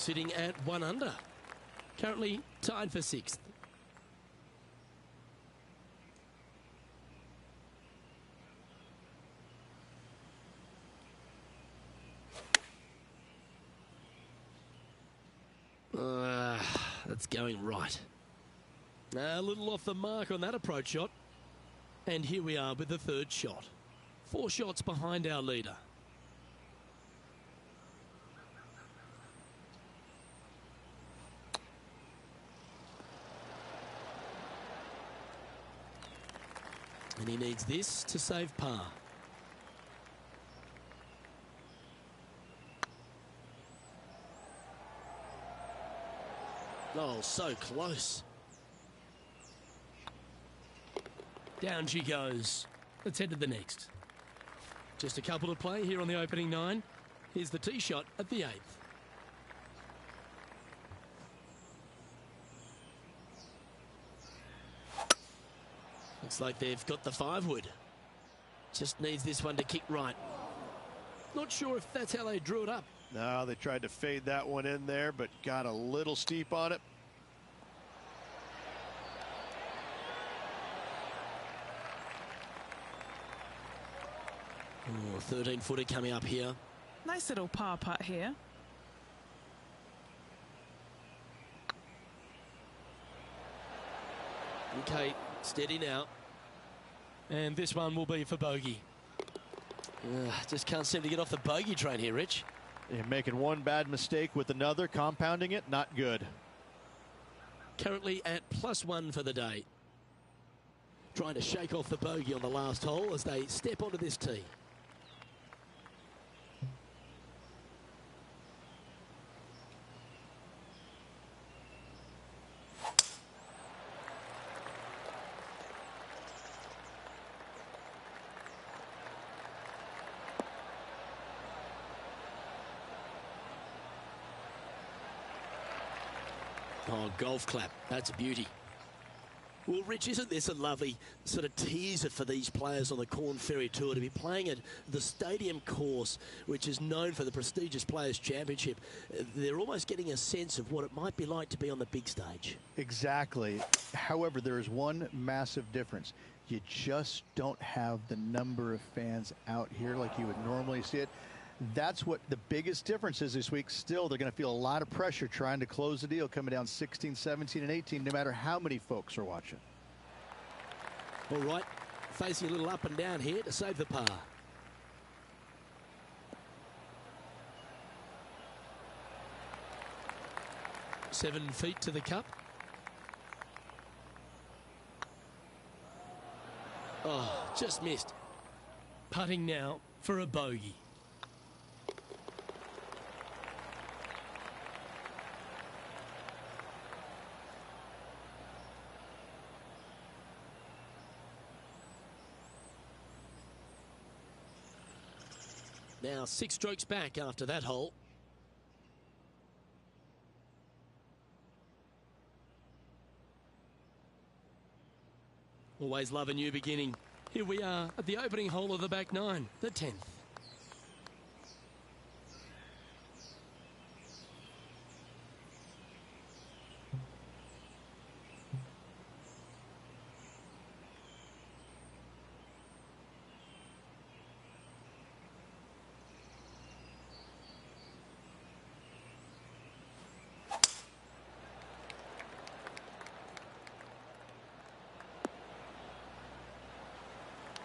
sitting at 1 under. Currently tied for 6th. That's going right. A little off the mark on that approach shot. And here we are with the 3rd shot. 4 shots behind our leader. And he needs this to save par. Oh, so close. Down she goes. Let's head to the next. Just a couple to play here on the opening 9. Here's the tee shot at the 8th. Looks like they've got the 5-wood. Just needs this one to kick right. Not sure if that's how they drew it up. No, they tried to fade that one in there, but got a little steep on it. Oh, 13-footer coming up here. Nice little par putt here. Okay, steady now. And this one will be for bogey. Just can't seem to get off the bogey train here, Rich. You're making one bad mistake with another, compounding it, not good. Currently at +1 for the day. Trying to shake off the bogey on the last hole as they step onto this tee. Oh, golf clap. That's a beauty. Well, Rich, isn't this a lovely sort of teaser for these players on the Corn Ferry Tour to be playing at the Stadium course, which is known for the prestigious Players' Championship? They're almost getting a sense of what it might be like to be on the big stage. Exactly. However, there is one massive difference. You just don't have the number of fans out here like you would normally see it. That's what the biggest difference is this week. Still, they're going to feel a lot of pressure trying to close the deal, coming down 16, 17, and 18, no matter how many folks are watching. All right, facing a little up and down here to save the par. Seven feet to the cup. Oh, just missed. Putting now for a bogey. Now 6 strokes back after that hole. Always love a new beginning. Here we are at the opening hole of the back 9, the 10th.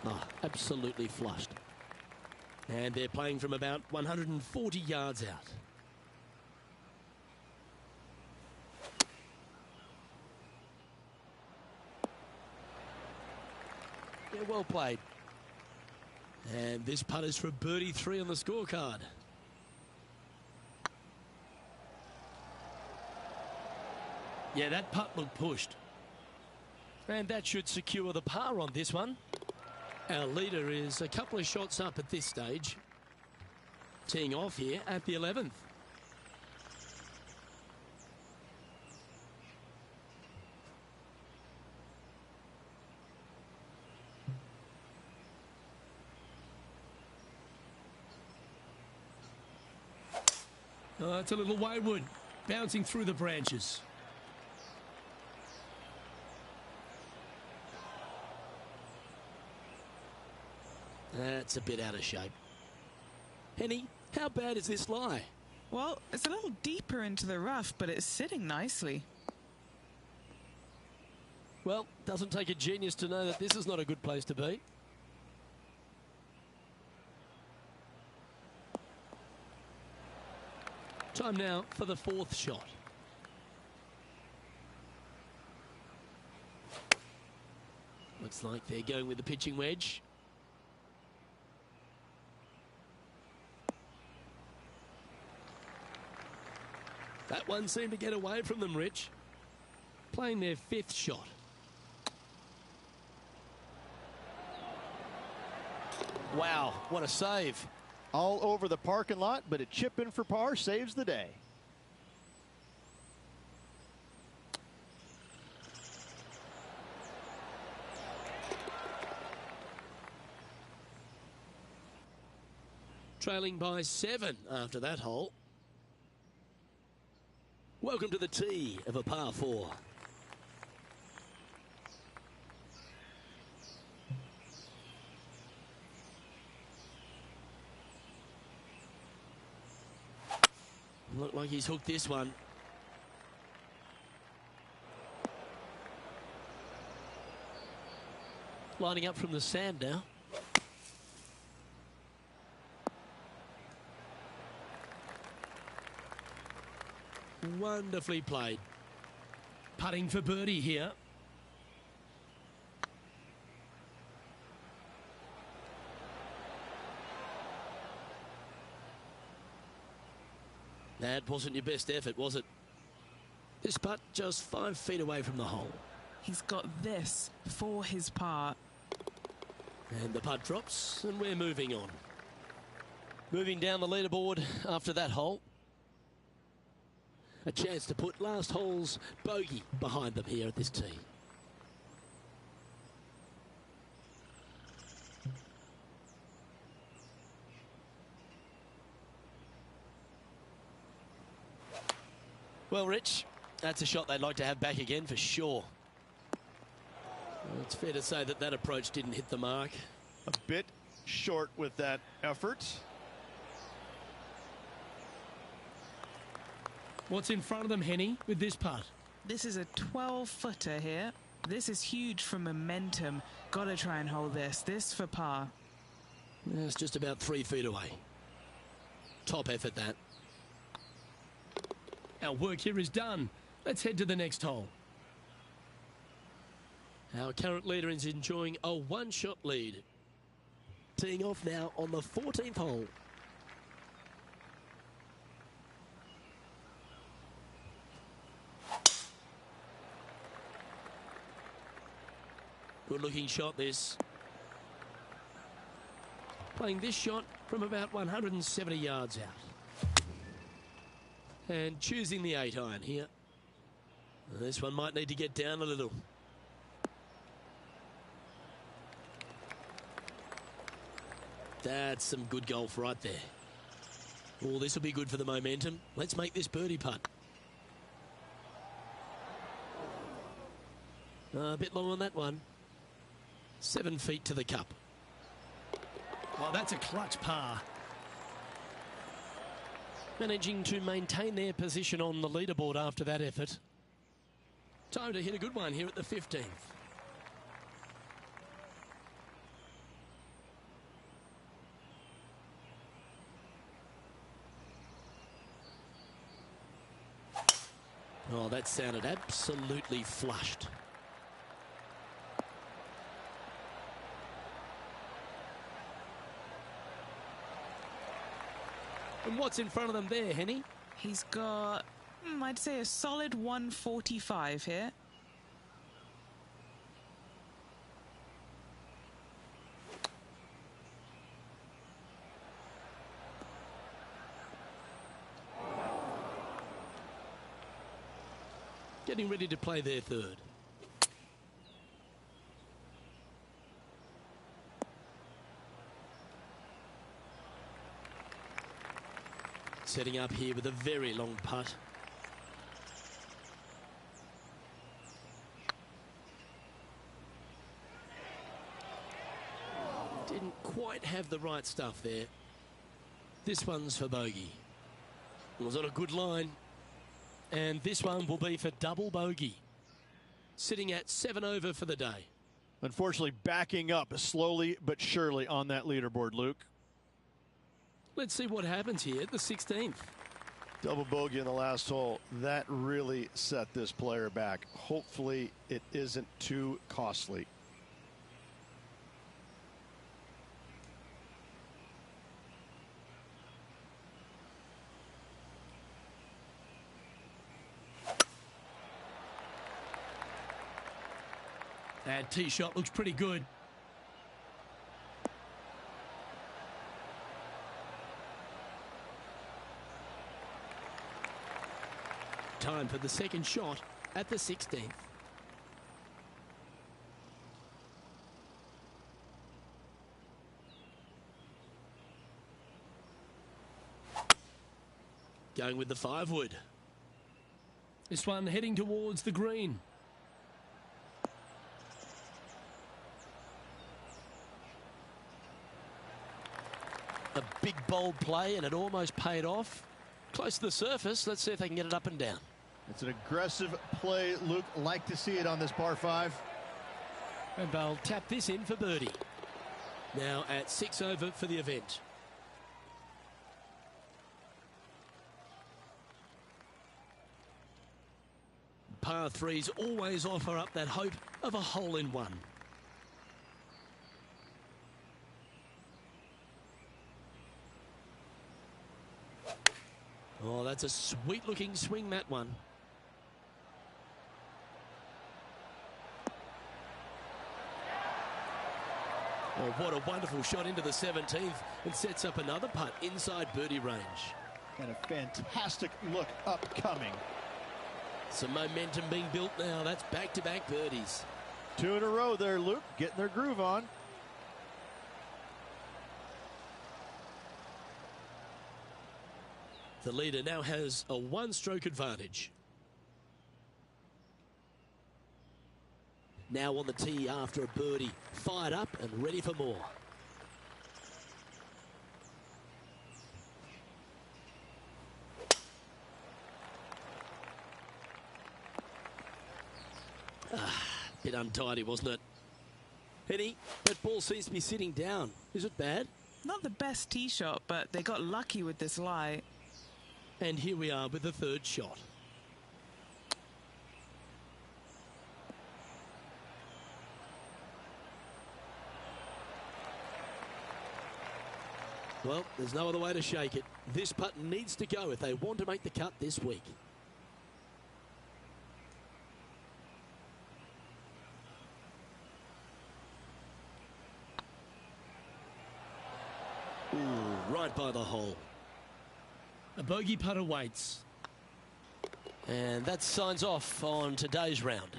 Oh, absolutely flushed. And they're playing from about 140 yards out. Yeah, well played. And this putt is for birdie 3 on the scorecard. Yeah, that putt looked pushed. And that should secure the par on this one. Our leader is a couple of shots up at this stage. Teeing off here at the 11th. Oh, it's a little wayward. bouncing through the branches. That's a bit out of shape. Henny, how bad is this lie? Well, it's a little deeper into the rough, but it's sitting nicely. Well, doesn't take a genius to know that this is not a good place to be. Time now for the fourth shot. Looks like they're going with the pitching wedge. That one seemed to get away from them, Rich. Playing their fifth shot. Wow, what a save. All over the parking lot, but a chip in for par saves the day. Trailing by 7 after that hole. Welcome to the tee of a par 4. Looked like he's hooked this one. Lining up from the sand now. Wonderfully played. Putting for birdie here. That wasn't your best effort, was it? This putt just 5 feet away from the hole. He's got this for his par. And the putt drops, and we're moving on. Moving down the leaderboard after that hole. A chance to put last hole's bogey behind them here at this tee. Well, Rich, that's a shot they'd like to have back again for sure. Well, it's fair to say that that approach didn't hit the mark. A bit short with that effort. What's in front of them, Henny, with this putt? This is a 12-footer here. This is huge for momentum. Got to try and hold this. This for par. Yeah, it's just about 3 feet away. Top effort, that. Our work here is done. Let's head to the next hole. Our current leader is enjoying a 1-shot lead. Teeing off now on the 14th hole. Good looking shot, this. Playing this shot from about 170 yards out. And choosing the 8-iron here. This one might need to get down a little. That's some good golf right there. Oh, this will be good for the momentum. Let's make this birdie putt. A bit long on that one. 7 feet to the cup. Oh, that's a clutch par. Managing to maintain their position on the leaderboard after that effort. Time to hit a good one here at the 15th. Oh, that sounded absolutely flushed. And what's in front of them there, Henny? He's got, I'd say, a solid 145 here. Getting ready to play their third. Setting up here with a very long putt. quite have the right stuff there. This one's for bogey. It was on a good line. And this one will be for double bogey. Sitting at 7 over for the day. Unfortunately, backing up slowly but surely on that leaderboard, Luke. Let's see what happens here at the 16th. Double bogey in the last hole. That really set this player back. Hopefully, it isn't too costly. That tee shot looks pretty good. Time for the second shot at the 16th. Going with the 5-wood. This one heading towards the green. A big bold play, and it almost paid off. Close to the surface. Let's see if they can get it up and down. It's an aggressive play, Luke. Like to see it on this par 5. And they'll tap this in for birdie. Now at 6 over for the event. Par 3s always offer up that hope of a hole-in-one. Oh, that's a sweet-looking swing, that one. Oh, what a wonderful shot into the 17th, and sets up another putt inside birdie range. And a fantastic look upcoming. Some momentum being built now. That's back-to-back birdies. 2 in a row there, Luke. Getting their groove on. The leader now has a 1-stroke advantage. Now on the tee after a birdie. Fired up and ready for more. Bit untidy, wasn't it? Henny, that ball seems to be sitting down. Is it bad? Not the best tee shot, but they got lucky with this lie. And here we are with the third shot. Well, there's no other way to shake it. This putt needs to go if they want to make the cut this week. Ooh, right by the hole. A bogey putt awaits. And that signs off on today's round.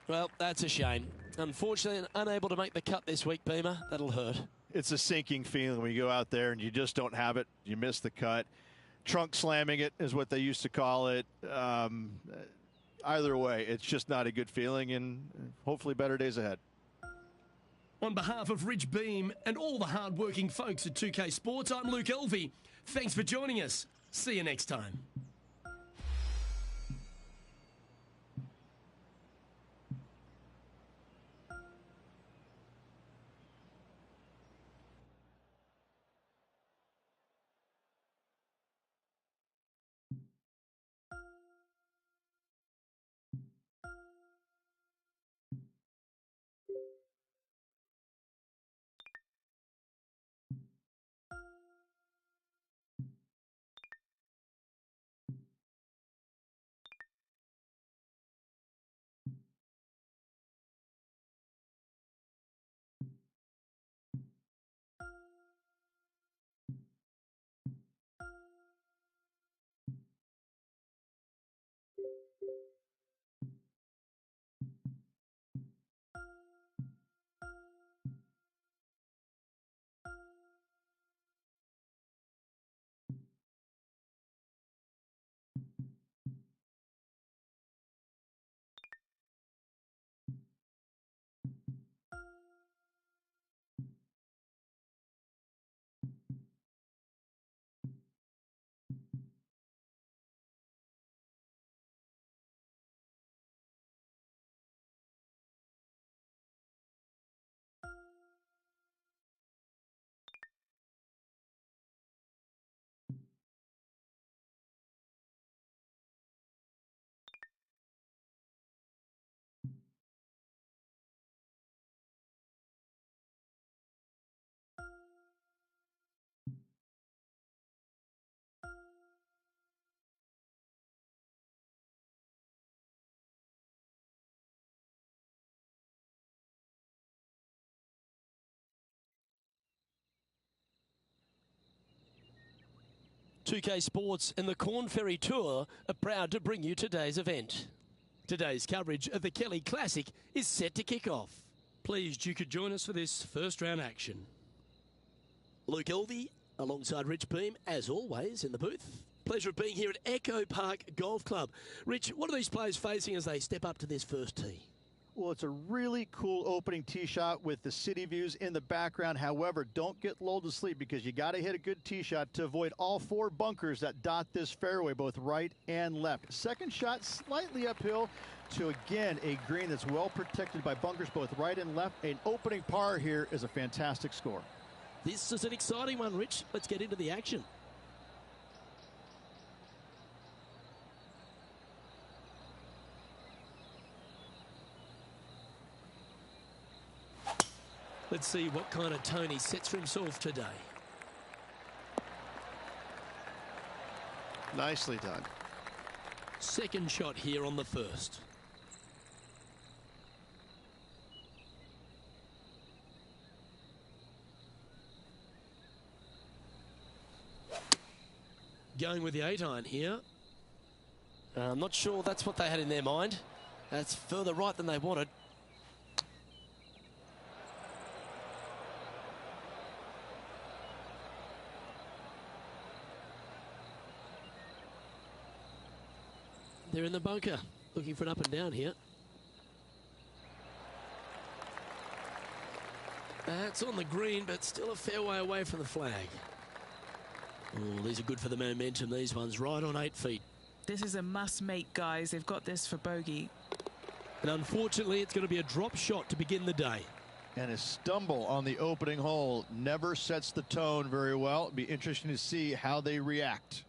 Well, that's a shame. Unfortunately, unable to make the cut this week, Beamer. That'll hurt. It's a sinking feeling when you go out there and you just don't have it. You miss the cut. Trunk slamming it is what they used to call it. Either way, it's just not a good feeling, and hopefully better days ahead. On behalf of Rich Beam and all the hard-working folks at 2K Sports, I'm Luke Elvey. Thanks for joining us. See you next time. 2K Sports and the Corn Ferry Tour are proud to bring you today's event. Today's coverage of the Kelly Classic is set to kick off. Pleased you could join us for this first round action. Luke Elvey alongside Rich Beem, as always, in the booth. Pleasure of being here at Echo Park Golf Club. Rich, what are these players facing as they step up to this first tee? Well, it's a really cool opening tee shot with the city views in the background. However, don't get lulled to sleep because you got to hit a good tee shot to avoid all 4 bunkers that dot this fairway, both right and left. Second shot slightly uphill to, again, a green that's well protected by bunkers both right and left. An opening par here is a fantastic score. This is an exciting one, Rich. Let's get into the action. Let's see what kind of tone he sets for himself today. Nicely done. Second shot here on the first. Going with the 8-iron here. I'm not sure that's what they had in their mind. That's further right than they wanted. They're in the bunker, looking for an up and down here. That's on the green, but still a fair way away from the flag. Oh, these are good for the momentum, these ones, right on 8 feet. This is a must-make, guys. They've got this for bogey. And unfortunately, it's going to be a drop shot to begin the day. And a stumble on the opening hole never sets the tone very well. It'd be interesting to see how they react.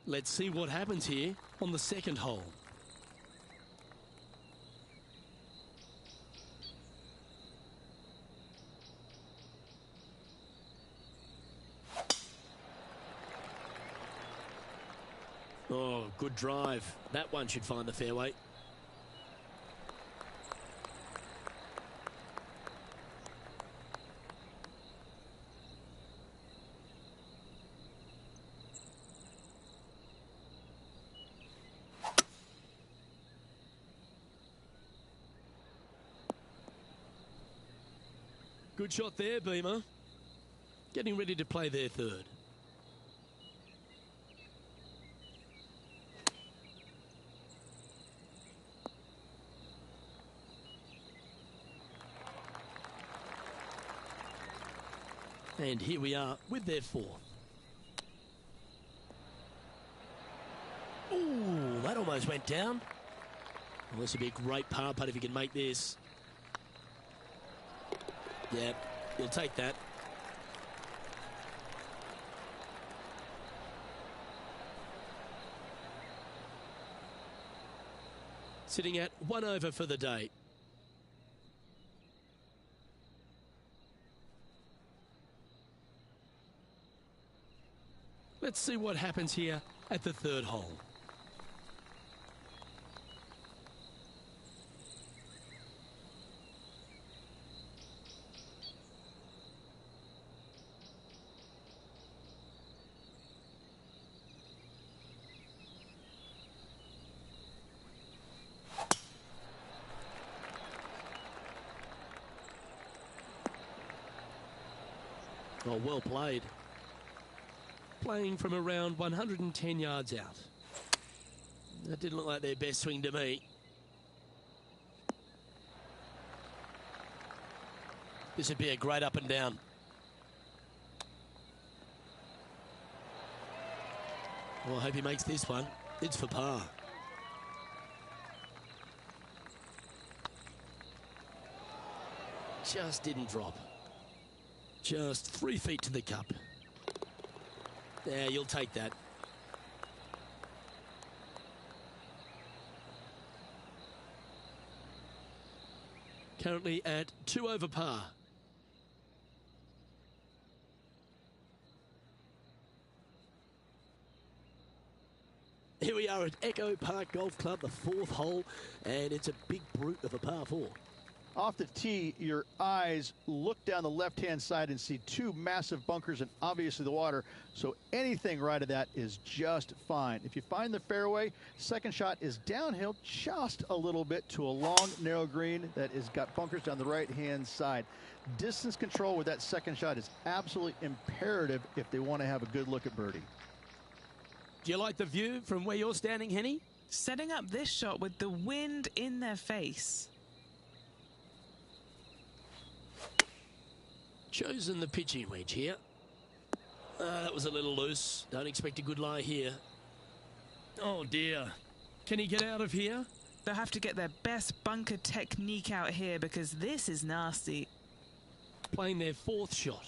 Let's see what happens here on the second hole. Oh, good drive. That one should find the fairway. Good shot there, Beamer. Getting ready to play their third. And here we are with their fourth. Ooh, that almost went down. Well, this would be a great par putt if you can make this. Yeah, you'll take that. Sitting at 1 over for the day. Let's see what happens here at the third hole. Oh, well played. Playing from around 110 yards out. That didn't look like their best swing to me. This would be a great up and down. Well, I hope he makes this one. It's for par. Just didn't drop. Just 3 feet to the cup. Yeah, you'll take that. Currently at 2 over par. Here we are at Echo Park Golf Club, the fourth hole, and it's a big brute of a par 4. Off the tee, your eyes look down the left-hand side and see two massive bunkers and obviously the water. So anything right of that is just fine. If you find the fairway, second shot is downhill just a little bit to a long, narrow green that has got bunkers down the right-hand side. Distance control with that second shot is absolutely imperative if they want to have a good look at birdie. Do you like the view from where you're standing, Henny? Setting up this shot with the wind in their face. Chosen the pitching wedge here. That was a little loose. Don't expect a good lie here. Oh dear. Can he get out of here? They'll have to get their best bunker technique out here because this is nasty. Playing their fourth shot.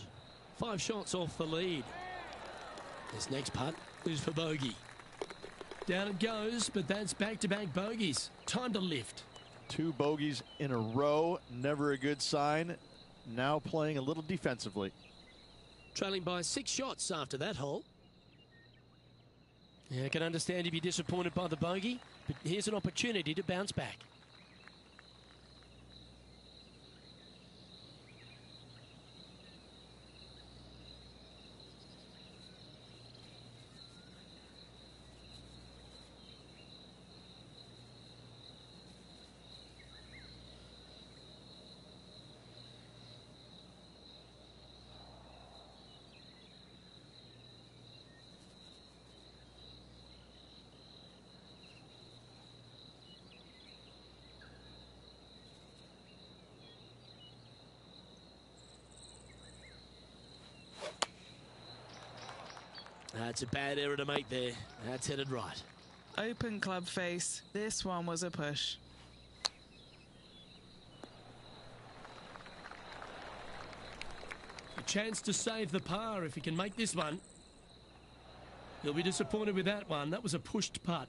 5 shots off the lead. This next putt is for bogey. Down it goes, but that's back-to-back bogeys. Time to lift. 2 bogeys in a row, never a good sign. Now playing a little defensively. Trailing by 6 shots after that hole. Yeah, I can understand if you're disappointed by the bogey, but here's an opportunity to bounce back. That's a bad error to make there. That's headed right. Open club face. This one was a push. A chance to save the par if he can make this one. He'll be disappointed with that one. That was a pushed putt.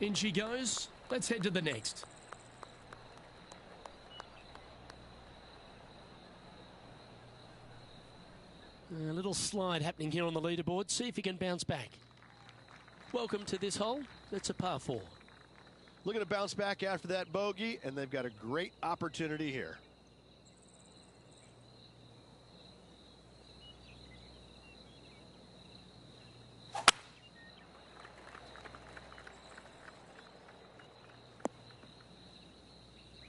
In she goes. Let's head to the next. A little slide happening here on the leaderboard. See if he can bounce back. Welcome to this hole. That's a par 4. Looking to bounce back after that bogey, and they've got a great opportunity here.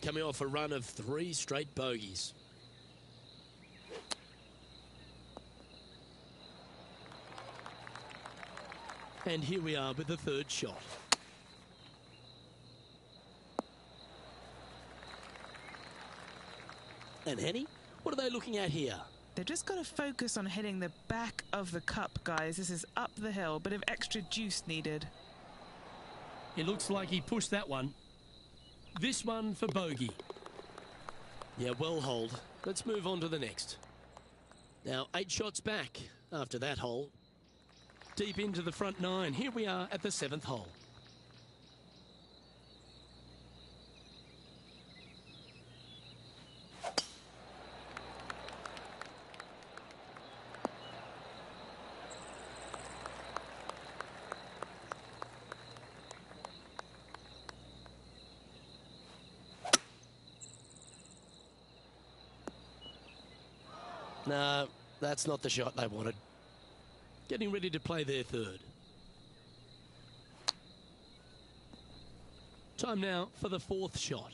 Coming off a run of 3 straight bogeys. And here we are with the 3rd shot. And Henny, what are they looking at here? They've just got to focus on hitting the back of the cup, guys. This is up the hill, bit of extra juice needed. It looks like he pushed that one. This one for bogey. Yeah, well holed. Let's move on to the next. Now, 8 shots back after that hole. Deep into the front 9. Here we are at the 7th hole. No, that's not the shot they wanted. Getting ready to play their 3rd. Time now for the 4th shot.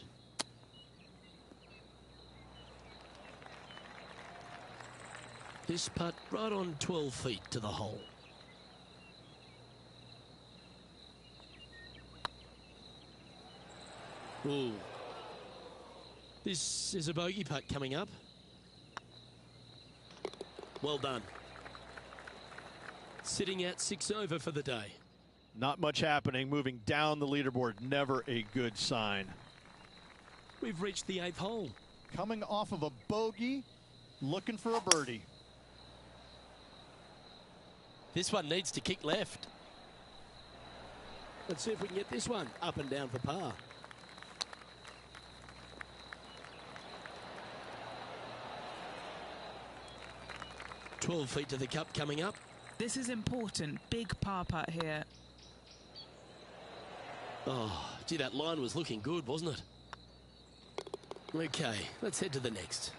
This putt right on 12 feet to the hole. Ooh. This is a bogey putt coming up. Well done. Sitting at 6 over for the day. Not much happening. Moving down the leaderboard, never a good sign. We've reached the 8th hole. Coming off of a bogey, looking for a birdie. This one needs to kick left. Let's see if we can get this one up and down for par. "12 feet to the cup coming up. This is important. Big par putt here. Oh, gee, that line was looking good, wasn't it? Okay, let's head to the next.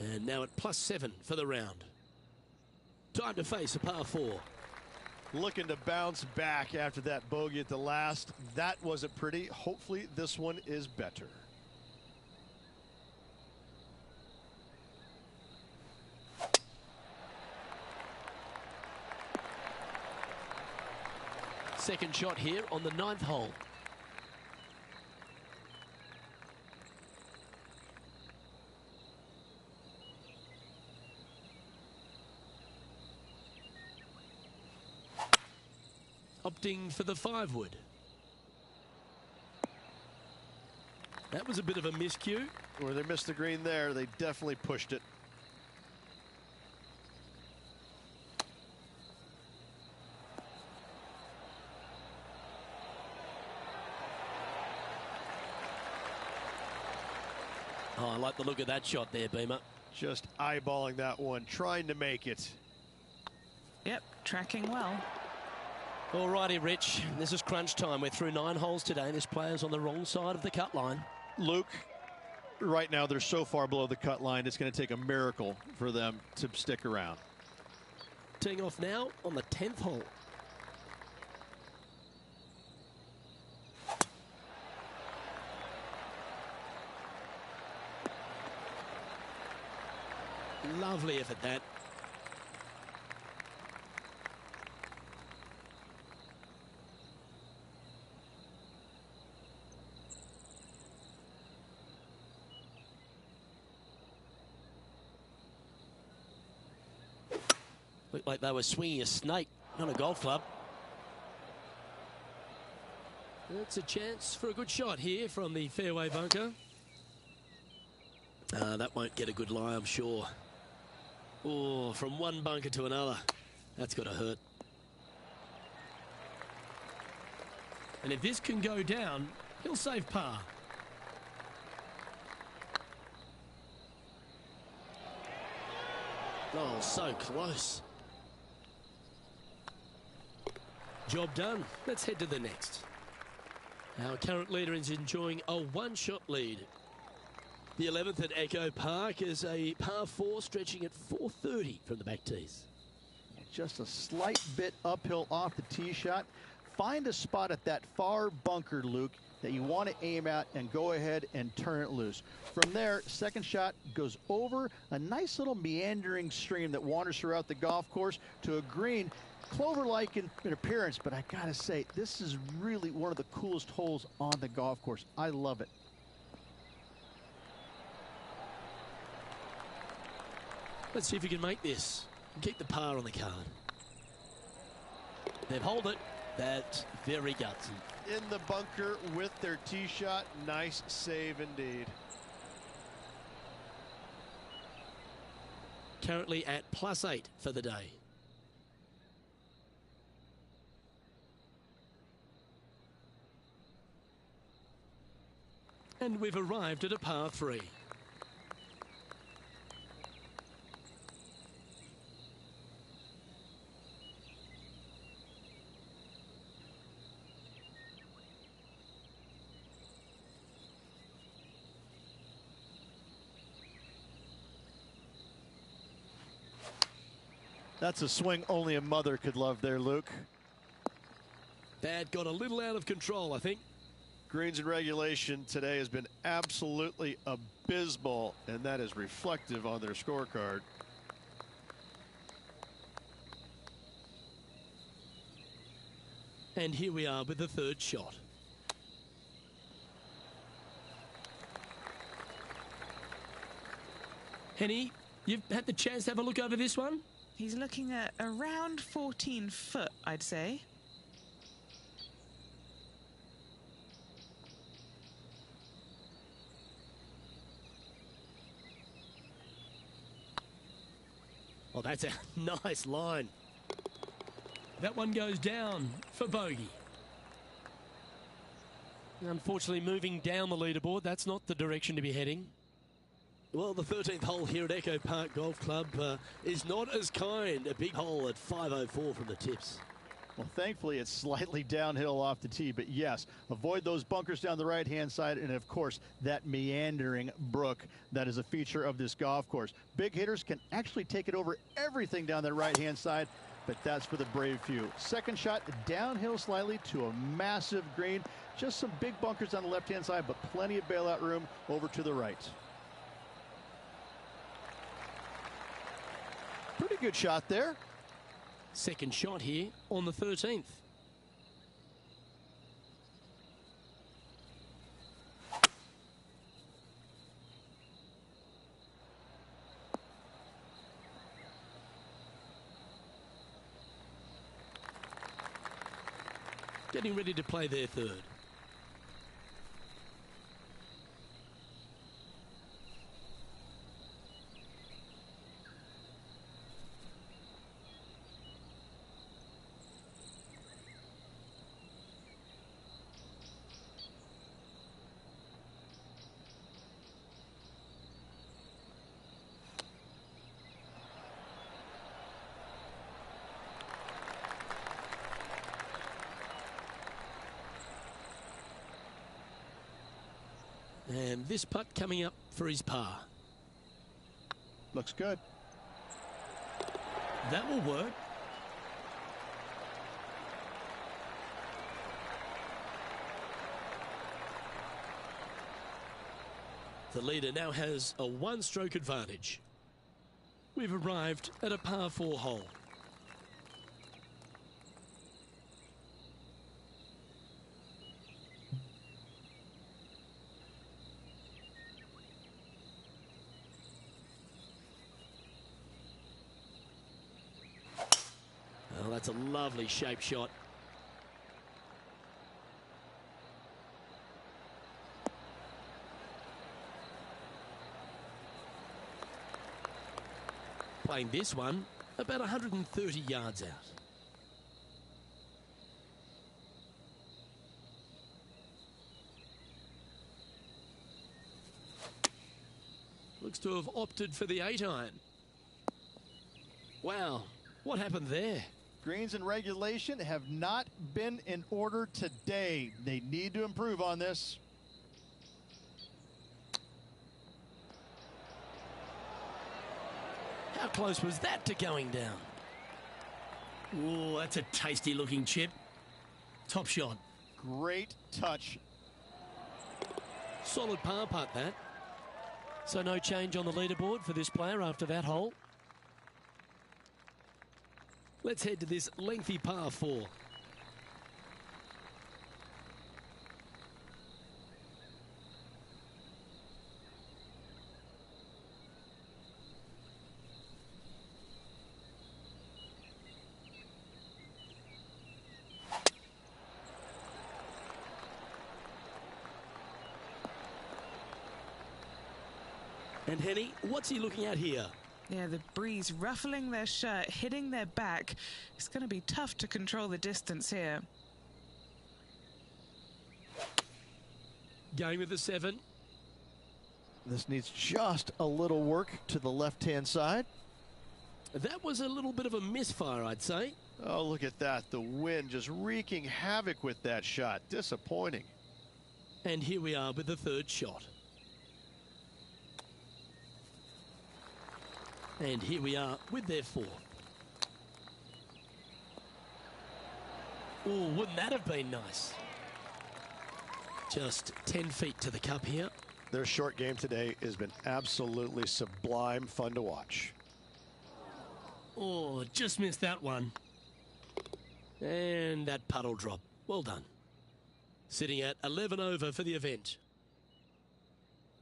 And now at +7 for the round. Time to face a par 4. Looking to bounce back after that bogey at the last. That wasn't pretty. Hopefully this one is better. Second shot here on the 9th hole. Opting for the 5-wood. That was a bit of a miscue. Where they missed the green there, they definitely pushed it. Oh, I like the look of that shot there, Beamer. Just eyeballing that one, trying to make it. Yep, tracking well. Alrighty, Rich. This is crunch time. We're through 9 holes today, and this player's on the wrong side of the cut line. Luke, right now they're so far below the cut line, it's going to take a miracle for them to stick around. Teeing off now on the 10th hole. Lovely effort, that. Looked like they were swinging a snake, not a golf club. It's a chance for a good shot here from the fairway bunker. That won't get a good lie, I'm sure. Oh, from one bunker to another. That's got to hurt. And if this can go down, he'll save par. Oh, so close. Job done. Let's head to the next. Our current leader is enjoying a 1-shot lead. The 11th at Echo Park is a par 4 stretching at 430 from the back tees. Just a slight bit uphill off the tee shot. Find a spot at that far bunker, Luke, that you want to aim at and go ahead and turn it loose. From there, second shot goes over a nice little meandering stream that wanders throughout the golf course to a green, clover-like in appearance, but I gotta say, this is really one of the coolest holes on the golf course. I love it. Let's see if we can make this and keep the par on the card. They've holed it. That's very gutsy. In the bunker with their tee shot. Nice save indeed. Currently at +8 for the day. And we've arrived at a par 3. That's a swing only a mother could love there, Luke. That got a little out of control, I think. Greens in regulation today has been absolutely abysmal, and that is reflective on their scorecard. And here we are with the third shot. Henny, you've had the chance to have a look over this one? He's looking at around 14 foot, I'd say. Oh, that's a nice line. That one goes down for bogey. Unfortunately, moving down the leaderboard, that's not the direction to be heading. Well, the 13th hole here at Echo Park Golf Club is not as kind. A big hole at 504 from the tips. Well, thankfully, it's slightly downhill off the tee, but yes, avoid those bunkers down the right-hand side, and of course, that meandering brook that is a feature of this golf course. Big hitters can actually take it over everything down that right-hand side, but that's for the brave few. Second shot, downhill slightly to a massive green. Just some big bunkers on the left-hand side, but plenty of bailout room over to the right. Pretty good shot there. Second shot here on the 13th. Getting ready to play their third. And this putt coming up for his par. Looks good. That will work. The leader now has a one-stroke advantage. We've arrived at a par 4 hole. Oh, that's a lovely shape shot. Playing this one about 130 yards out. Looks to have opted for the 8-iron. Wow, what happened there? Greens in regulation have not been in order today. They need to improve on this. How close was that to going down? Oh, that's a tasty looking chip. Top shot. Great touch. Solid par putt that. So no change on the leaderboard for this player after that hole. Let's head to this lengthy par 4. And Henny, what's he looking at here? Yeah, the breeze ruffling their shirt, hitting their back. It's going to be tough to control the distance here. Going with the 7. This needs just a little work to the left-hand side. That was a little bit of a misfire, I'd say. Oh, look at that. The wind just wreaking havoc with that shot. Disappointing. And here we are with the 3rd shot. And here we are with their 4th. Oh, wouldn't that have been nice? Just 10 feet to the cup here. Their short game today has been absolutely sublime fun to watch. Oh, just missed that one. And that puddle drop. Well done. Sitting at 11 over for the event.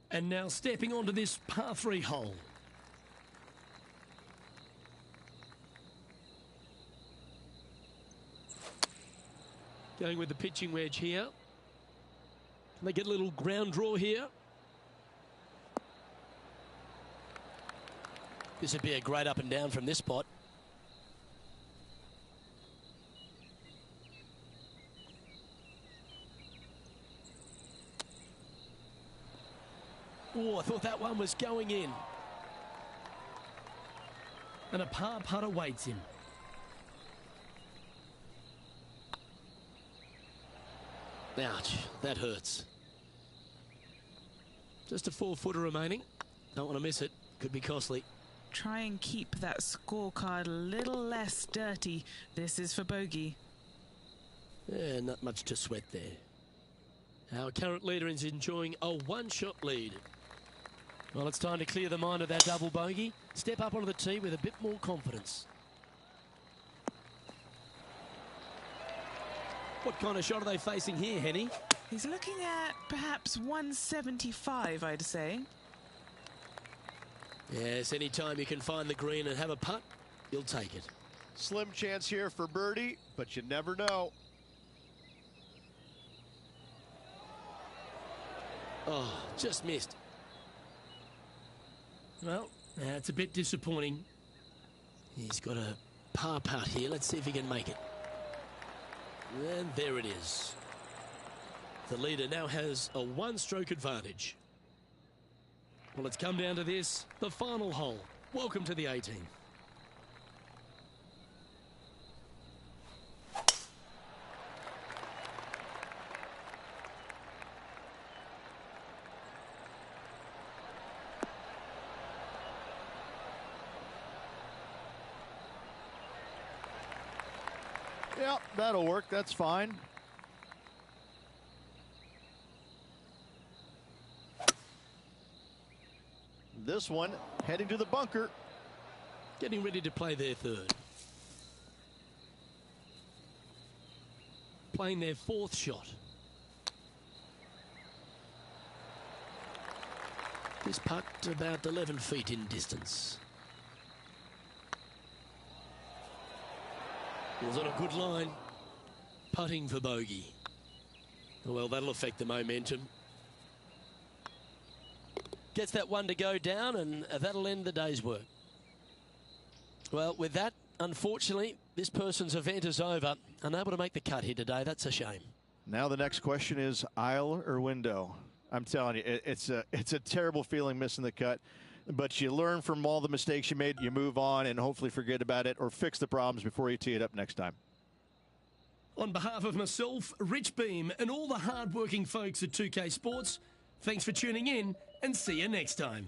And now stepping onto this par 3 hole. Going with the pitching wedge here. Can they get a little ground draw here? This would be a great up and down from this spot. Oh, I thought that one was going in. And a par putt awaits him. Ouch, that hurts. Just a 4-footer remaining. Don't want to miss it. Could be costly. Try and keep that scorecard a little less dirty. This is for bogey. Yeah, not much to sweat there. Our current leader is enjoying a one-shot lead. Well, it's time to clear the mind of that double bogey. Step up onto the tee with a bit more confidence. What kind of shot are they facing here, Henny? He's looking at perhaps 175, I'd say. Yes, any time you can find the green and have a putt, you'll take it. Slim chance here for birdie, but you never know. Oh, just missed. Well, that's a bit disappointing. He's got a par putt here. Let's see if he can make it. And there it is. The leader now has a one-stroke advantage. Well, it's come down to this, the final hole. Welcome to the 18. Yep, that'll work. That's fine. This one heading to the bunker. Getting ready to play their third. Playing their fourth shot. This putt about 11 feet in distance. It was on a good line. Putting for bogey. Well, that'll affect the momentum. Gets that one to go down, and that'll end the day's work. Well, with that, unfortunately, this person's event is over. Unable to make the cut here today. That's a shame. Now the next question is aisle or window. I'm telling you, it's a terrible feeling missing the cut. But you learn from all the mistakes you made. You move on and hopefully forget about it or fix the problems before you tee it up next time. On behalf of myself, Rich Beem, and all the hard-working folks at 2K Sports, thanks for tuning in and see you next time.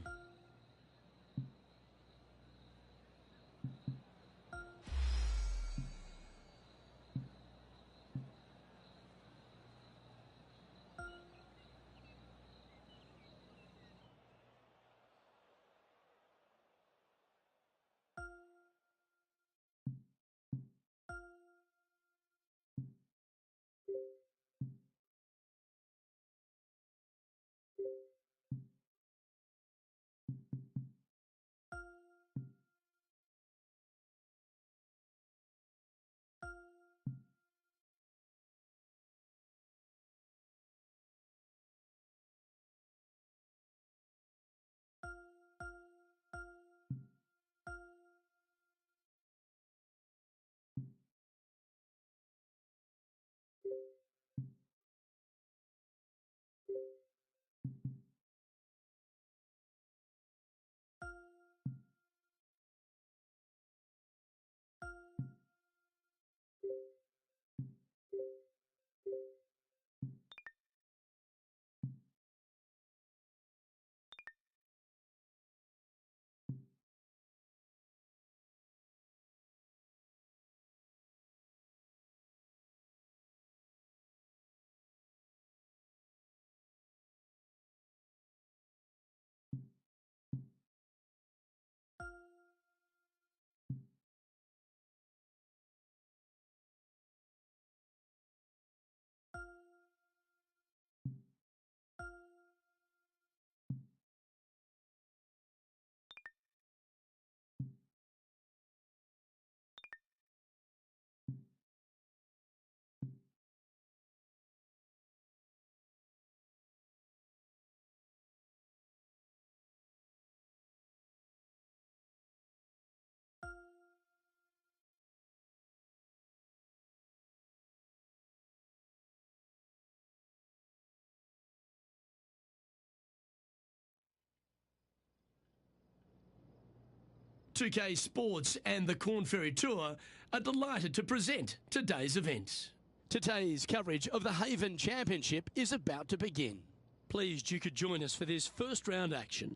.2K Sports and the Corn Ferry Tour are delighted to present today's event. Today's coverage of the Haven Championship is about to begin. Pleased you could join us for this first round action.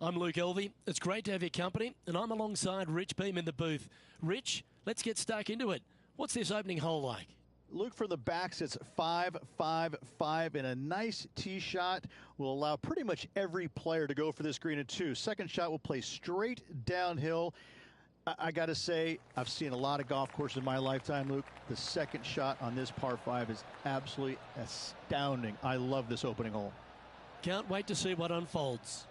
I'm Luke Elvey. It's great to have your company, and I'm alongside Rich Beem in the booth. Rich, let's get stuck into it. What's this opening hole like? Look for the backs. It's 5-5-5, and a nice tee shot will allow pretty much every player to go for this green in two. Second shot will play straight downhill. I got to say, I've seen a lot of golf courses in my lifetime, Luke. The second shot on this par 5 is absolutely astounding. I love this opening hole. Can't wait to see what unfolds.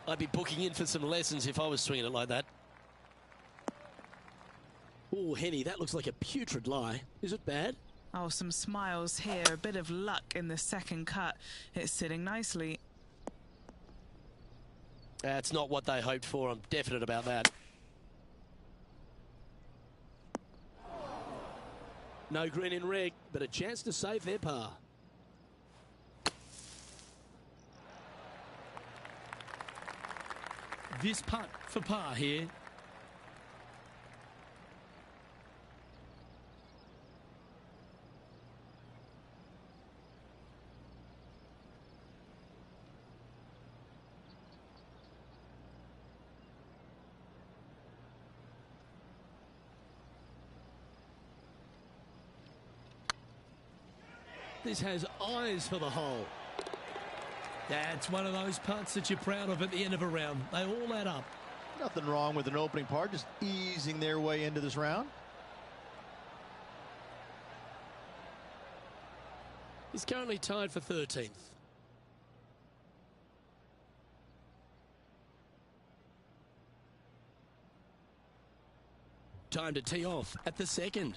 I'd be booking in for some lessons if I was swinging it like that. Oh, Henny, that looks like a putrid lie. Is it bad? Oh, some smiles here. A bit of luck in the second cut. It's sitting nicely. That's not what they hoped for. I'm definite about that. No green in reg, but a chance to save their par. This putt for par here. This has eyes for the hole. That's one of those putts that you're proud of at the end of a round. They all add up. Nothing wrong with an opening par, just easing their way into this round. He's currently tied for 13th. Time to tee off at the second.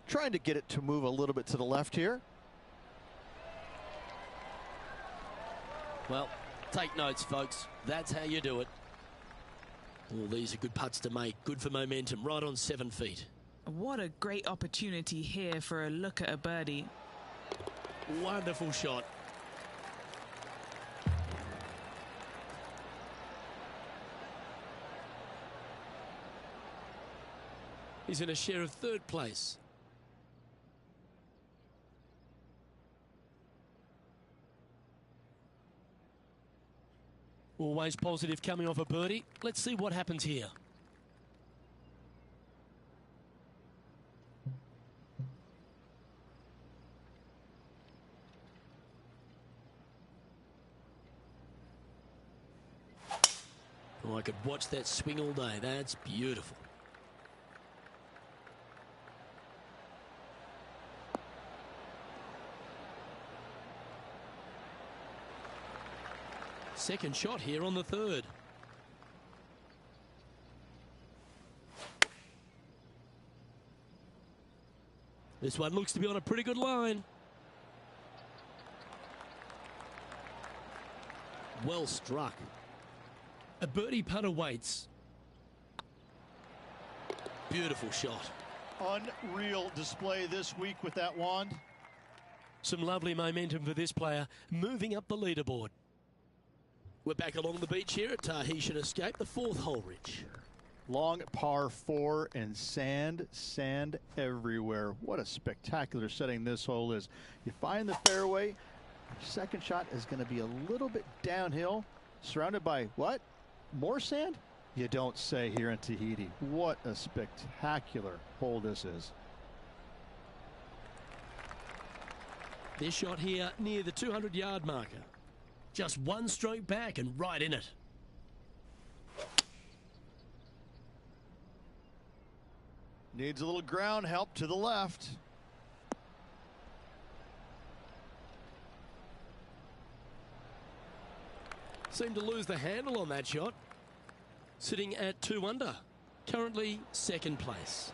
Trying to get it to move a little bit to the left here. Well, take notes, folks. That's how you do it. All these are good putts to make. Good for momentum. Right on 7 feet. What a great opportunity here for a look at a birdie. Wonderful shot. He's in a share of 3rd place. Always positive coming off a birdie. Let's see what happens here. Oh, I could watch that swing all day. That's beautiful. Second shot here on the 3rd. This one looks to be on a pretty good line. Well struck. A birdie putt awaits. Beautiful shot. Unreal display this week with that wand. Some lovely momentum for this player, moving up the leaderboard. We're back along the beach here at Tahitian Escape, the 4th hole, Rich. Long par 4 and sand everywhere. What a spectacular setting this hole is. You find the fairway, your second shot is going to be a little bit downhill, surrounded by what? More sand? You don't say here in Tahiti. What a spectacular hole this is. This shot here near the 200-yard marker. Just one stroke back and right in it. Needs a little ground help to the left. Seemed to lose the handle on that shot. Sitting at 2 under. Currently 2nd place.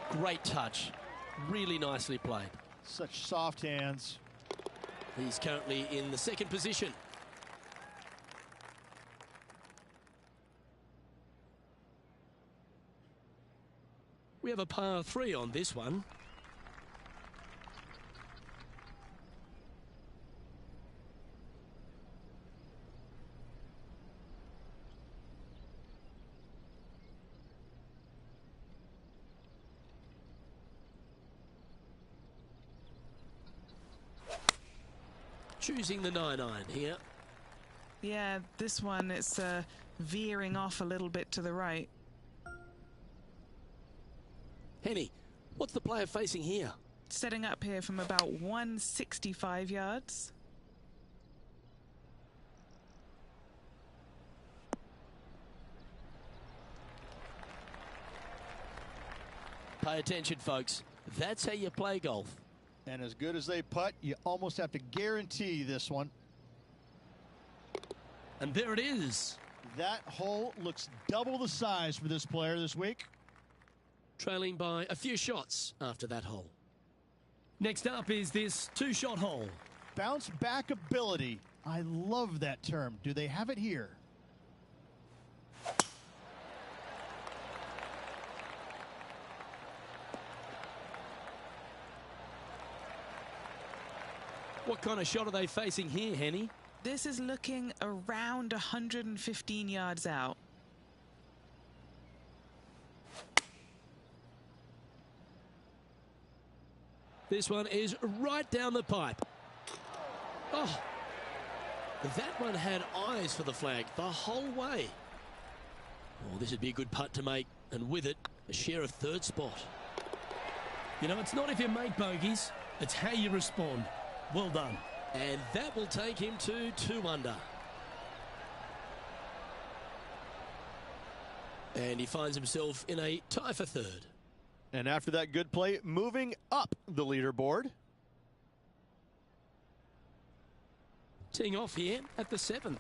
Great touch. Really nicely played. Such soft hands. He's currently in the 2nd position. We have a par 3 on this one. Choosing the 9-iron here. Yeah, this one, it's veering off a little bit to the right. Henny, what's the player facing here? Setting up here from about 165 yards. Pay attention, folks. That's how you play golf. And as good as they putt, you almost have to guarantee this one. And there it is. That hole looks double the size for this player this week. Trailing by a few shots after that hole. Next up is this 2-shot hole. Bounce back ability. I love that term. Do they have it here? What kind of shot are they facing here, Henny? This is looking around 115 yards out. This one is right down the pipe. Oh, that one had eyes for the flag the whole way. Oh, this would be a good putt to make, and with it, a share of 3rd spot. You know, it's not if you make bogeys, it's how you respond. Well done. And that will take him to 2 under. And he finds himself in a tie for 3rd. And after that good play, moving up the leaderboard. Teeing off here at the 7th.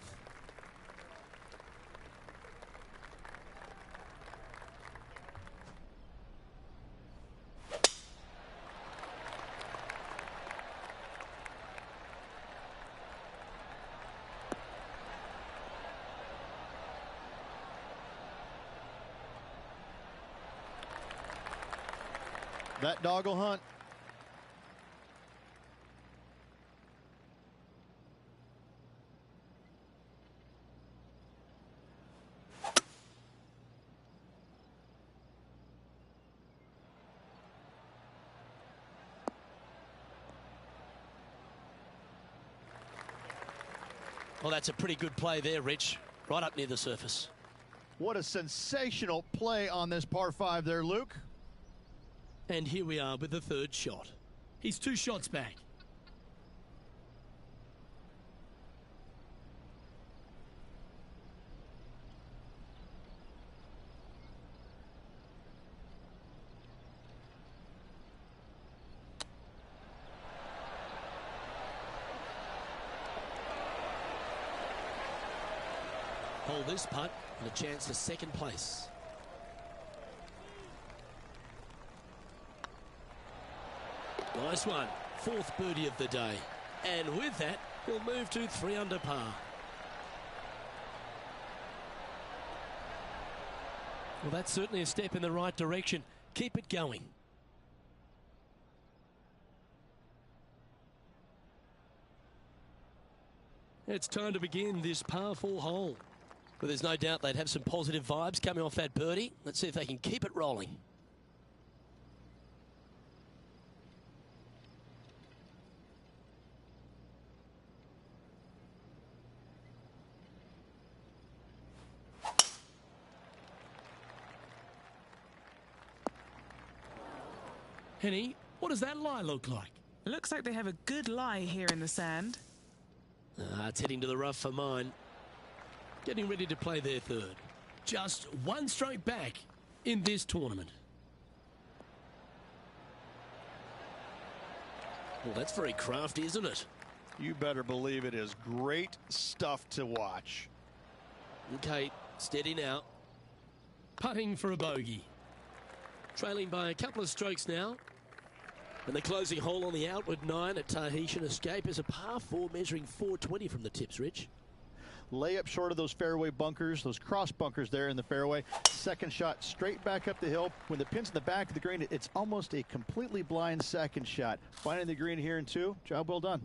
That dog will hunt. Well, that's a pretty good play there, Rich. Right up near the surface. What a sensational play on this par 5 there, Luke. And here we are with the 3rd shot. He's 2 shots back. Hold this putt and a chance for 2nd place. Nice one. 4th birdie of the day. And with that, he'll move to 3 under par. Well, that's certainly a step in the right direction. Keep it going. It's time to begin this par 4 hole. Well, there's no doubt they'd have some positive vibes coming off that birdie. Let's see if they can keep it rolling. Henny, what does that lie look like? It looks like they have a good lie here in the sand. It's heading to the rough for mine. Getting ready to play their third. Just one stroke back in this tournament. Well, that's very crafty, isn't it? You better believe it is great stuff to watch. Okay, steady now. Putting for a bogey. Trailing by a couple of strokes now. And the closing hole on the outward 9 at Tahitian Escape is a par 4 measuring 420 from the tips, Rich. Layup short of those fairway bunkers, those cross bunkers there in the fairway. Second shot straight back up the hill. When the pin's in the back of the green, it's almost a completely blind second shot. Finding the green here in 2, job well done.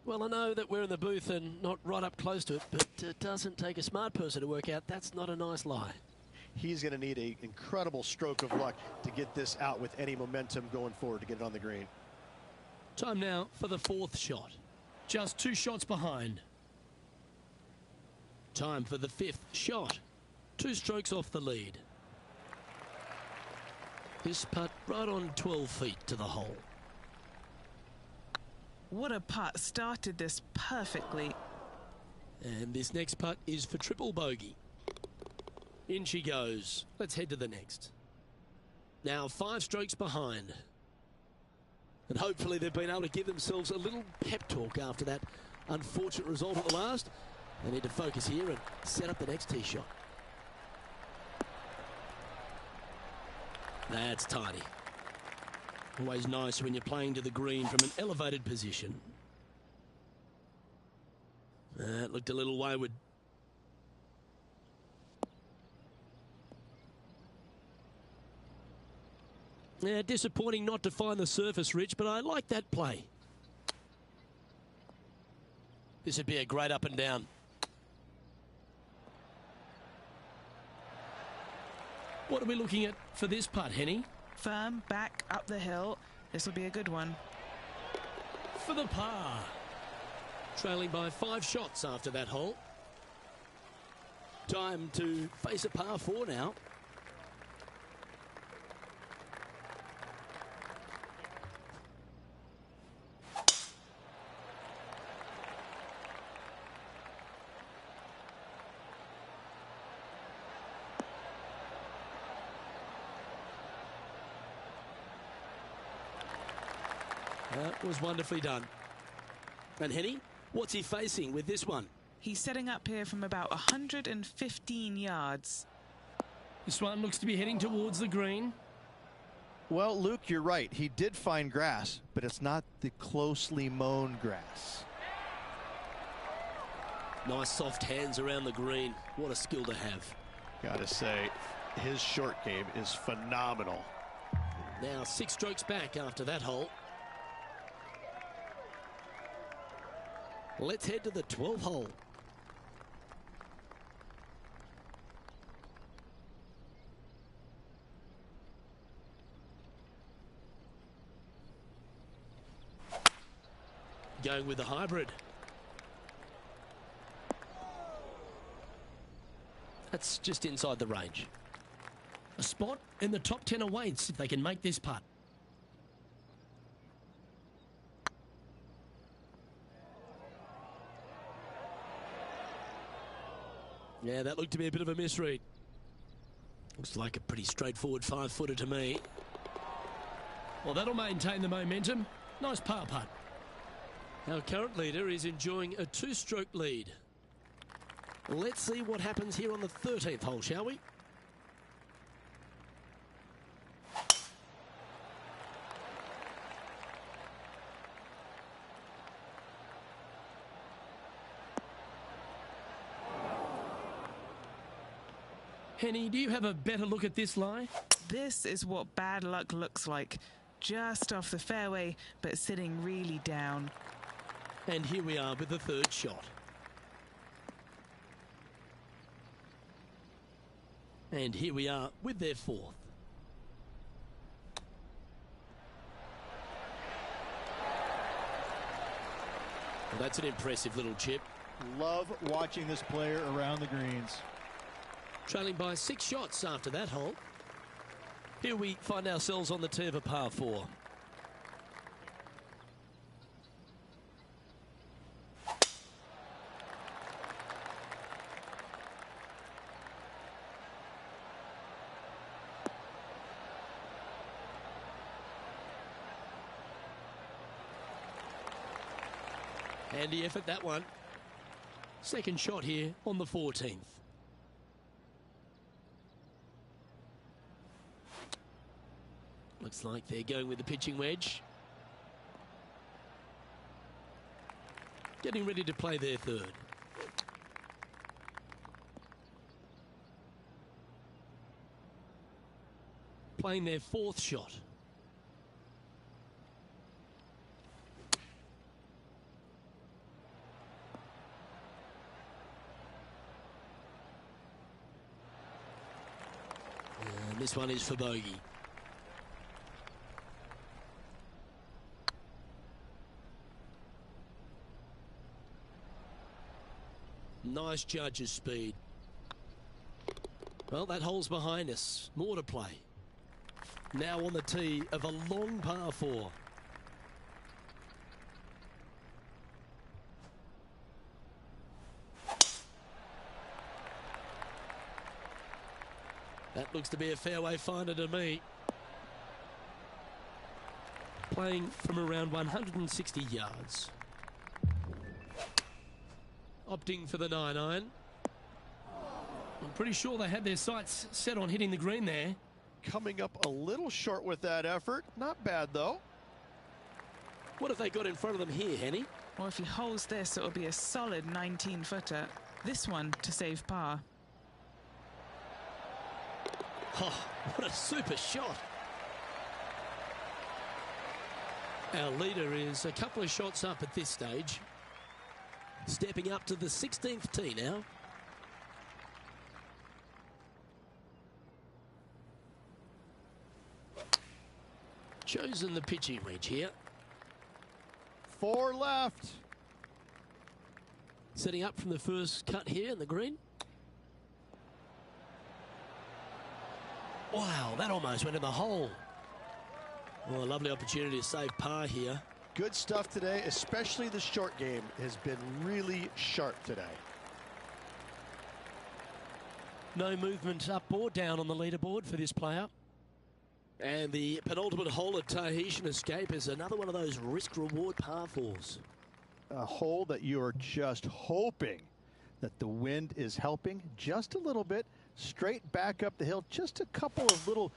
Well, I know that we're in the booth and not right up close to it, but it doesn't take a smart person to work out that's not a nice lie. He's going to need an incredible stroke of luck to get this out with any momentum going forward to get it on the green. Time now for the 4th shot. Just 2 shots behind. Time for the 5th shot. 2 strokes off the lead. This putt right on 12 feet to the hole. What a putt. Started this perfectly. And this next putt is for triple bogey. In she goes. Let's head to the next. Now 5 strokes behind. And hopefully they've been able to give themselves a little pep talk after that unfortunate result at the last. They need to focus here and set up the next tee shot. That's tidy. Always nice when you're playing to the green from an elevated position. That looked a little wayward. Yeah, disappointing not to find the surface, Rich, but I like that play. This would be a great up and down. What are we looking at for this putt, Henny? Firm, back, up the hill. This will be a good one. For the par. Trailing by 5 shots after that hole. Time to face a par 4 now. That was wonderfully done. And Henny, what's he facing with this one? He's setting up here from about 115 yards. This one looks to be heading towards the green. Well, Luke, you're right. He did find grass, but it's not the closely mown grass. Nice soft hands around the green. What a skill to have. Gotta say, his short game is phenomenal. Now 6 strokes back after that hole. Let's head to the 12th hole. Going with the hybrid. That's just inside the range. A spot in the top 10 awaits if they can make this putt. Yeah, that looked to be a bit of a misread. Looks like a pretty straightforward 5-footer to me. Well, that'll maintain the momentum. Nice par putt. Our current leader is enjoying a 2-stroke lead. Let's see what happens here on the 13th hole, shall we? Henny, do you have a better look at this lie? This is what bad luck looks like. Just off the fairway, but sitting really down. And here we are with the third shot. And here we are with their fourth. Well, that's an impressive little chip. Love watching this player around the greens. Trailing by 6 shots after that hole. Here we find ourselves on the tee of a par 4. Handy effort, that one. Second shot here on the 14th. Looks like they're going with the pitching wedge. Getting ready to play their third. Playing their fourth shot. And this one is for bogey. Nice judge's speed. Well, that hole's behind us. More to play. Now on the tee of a long par 4. That looks to be a fairway finder to me. Playing from around 160 yards. Opting for the 9-iron. I'm pretty sure they had their sights set on hitting the green there. Coming up a little short with that effort. Not bad, though. What have they got in front of them here, Henny? Well, if he holds this, it'll be a solid 19-footer. This one to save par. Oh, what a super shot. Our leader is a couple of shots up at this stage. Stepping up to the 16th tee now. Chosen the pitching wedge here. 4 left. Setting up from the first cut here in the green. Wow, that almost went in the hole. Well, a lovely opportunity to save par here. Good stuff today, especially the short game has been really sharp today. No movement up or down on the leaderboard for this player. And the penultimate hole at Tahitian Escape is another one of those risk-reward par 4s. A hole that you're just hoping that the wind is helping just a little bit. Straight back up the hill. Just a couple of little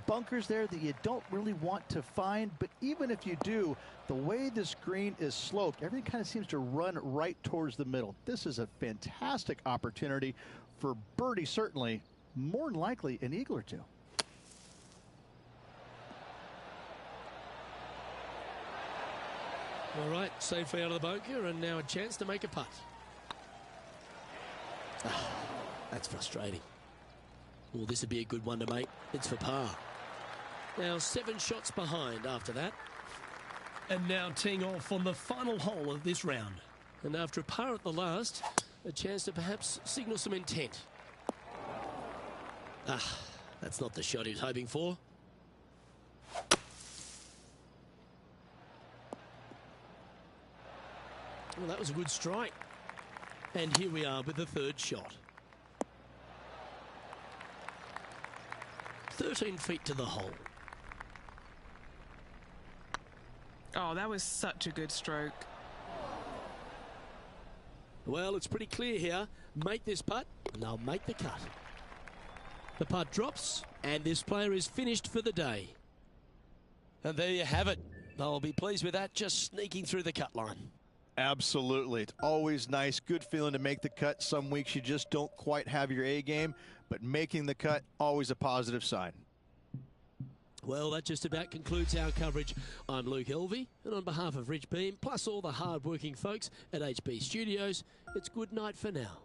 bunkers there that you don't really want to find. But even if you do, the way this green is sloped, everything kind of seems to run right towards the middle. This is a fantastic opportunity for birdie, certainly. More than likely an eagle or two. All right, safely out of the bunker, and now a chance to make a putt. Oh, that's frustrating. Well, this would be a good one to make. It's for par. Now 7 shots behind after that. And now teeing off on the final hole of this round. And after a par at the last, a chance to perhaps signal some intent. Ah, that's not the shot he was hoping for. Well, that was a good strike. And here we are with the third shot. 13 feet to the hole. Oh, that was such a good stroke. Well, it's pretty clear here. Make this putt, and they'll make the cut. The putt drops, and this player is finished for the day. And there you have it. They'll be pleased with that, just sneaking through the cut line. Absolutely. It's always nice, good feeling to make the cut. Some weeks you just don't quite have your A game, but making the cut, always a positive sign. Well, that just about concludes our coverage. I'm Luke Elvey, and on behalf of Rich Beam, plus all the hard-working folks at HB Studios, it's good night for now.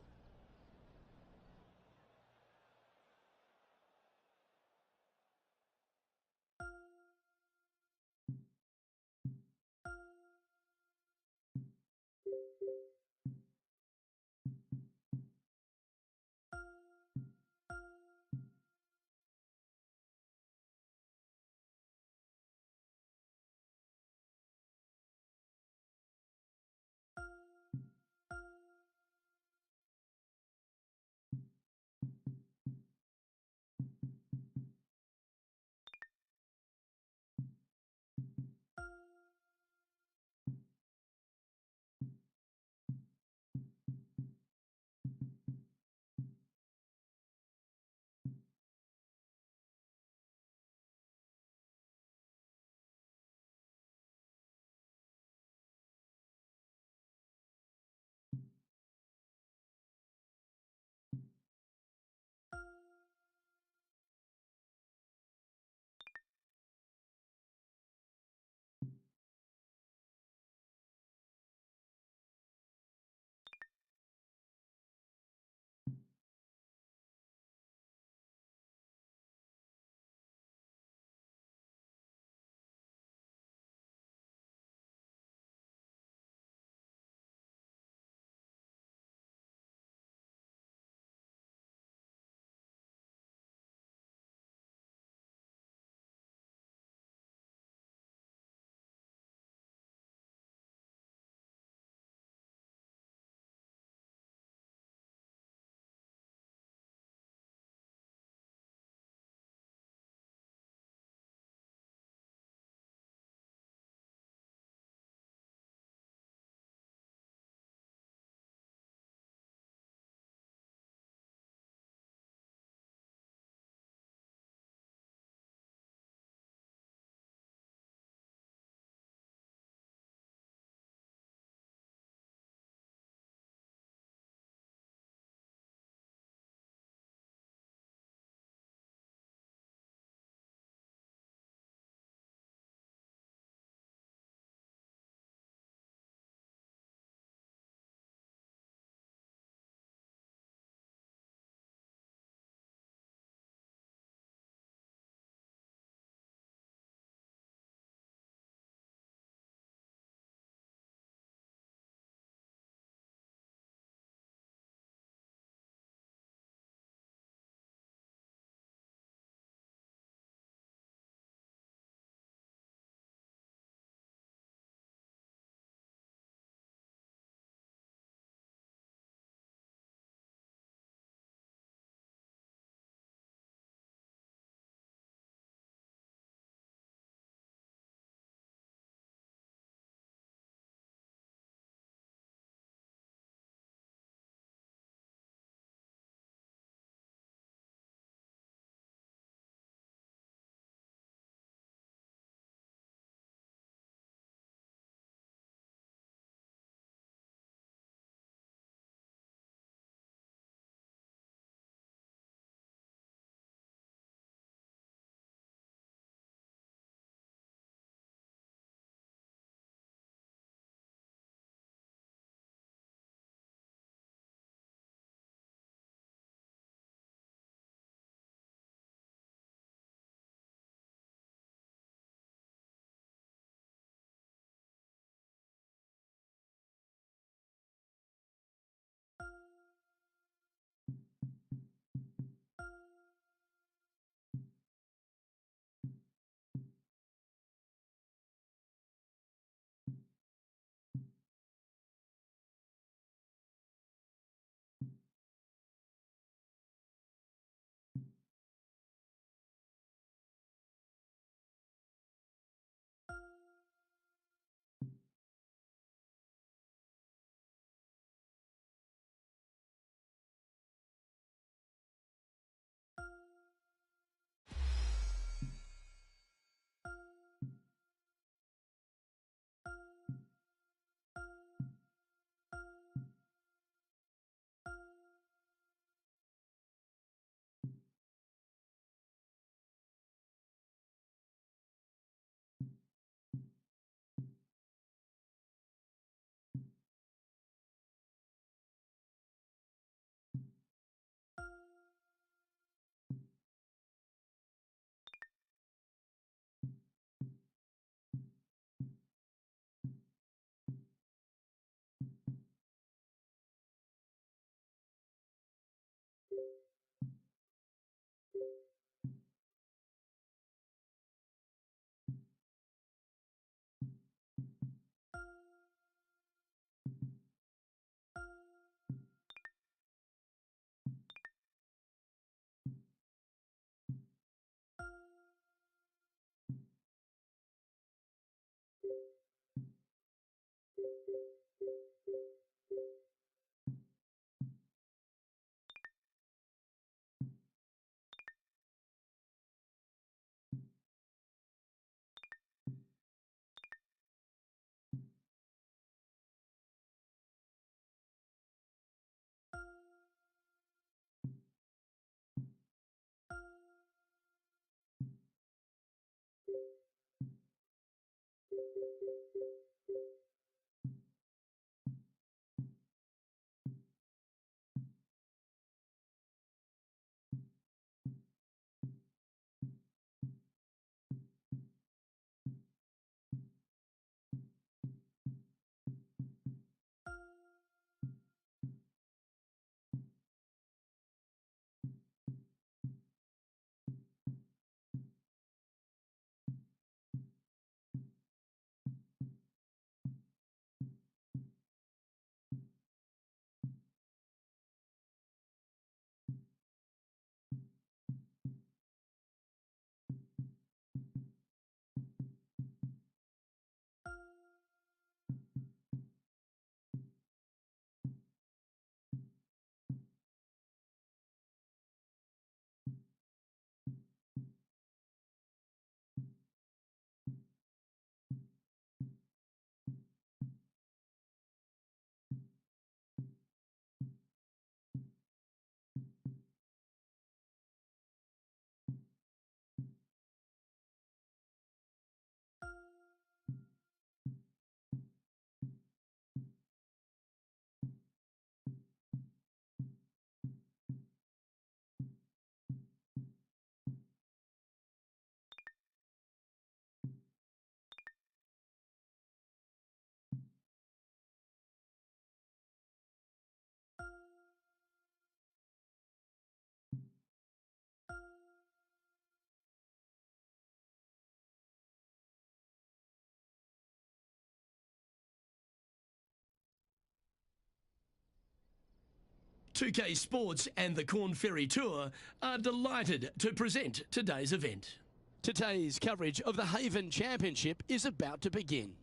2K Sports and the Corn Ferry Tour are delighted to present today's event. Today's coverage of the Haven Championship is about to begin.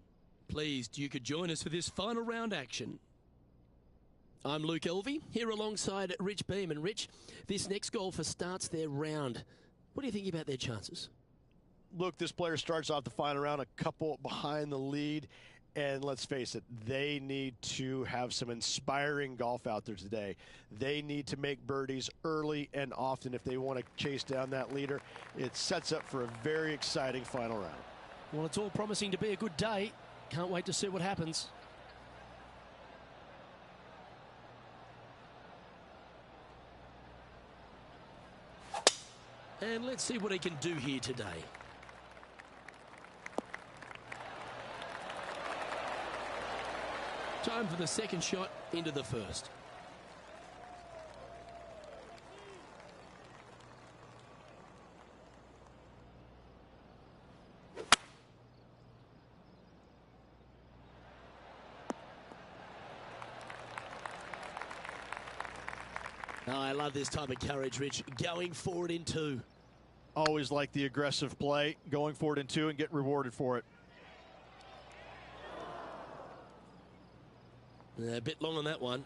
Pleased you could join us for this final round action. I'm Luke Elvey, here alongside Rich Beam. And Rich, this next golfer starts their round. What do you think about their chances? Look, this player starts off the final round a couple behind the lead. And let's face it, they need to have some inspiring golf out there today. They need to make birdies early and often if they want to chase down that leader. It sets up for a very exciting final round. Well, it's all promising to be a good day. Can't wait to see what happens. And let's see what he can do here today. Time for the second shot into the first. Oh, I love this type of courage, Rich. Going forward in two. Always like the aggressive play, going forward in two and get rewarded for it. A bit long on that one.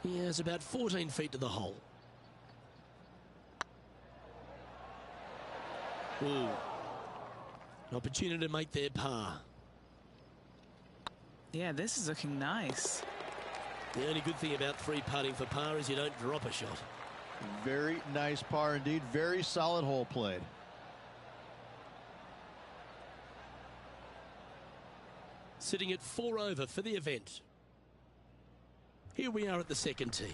He has about 14 feet to the hole. Ooh. An opportunity to make their par. Yeah, this is looking nice. The only good thing about free putting for par is you don't drop a shot. Very nice par indeed. Very solid hole played. Sitting at 4 over for the event. Here we are at the second tee.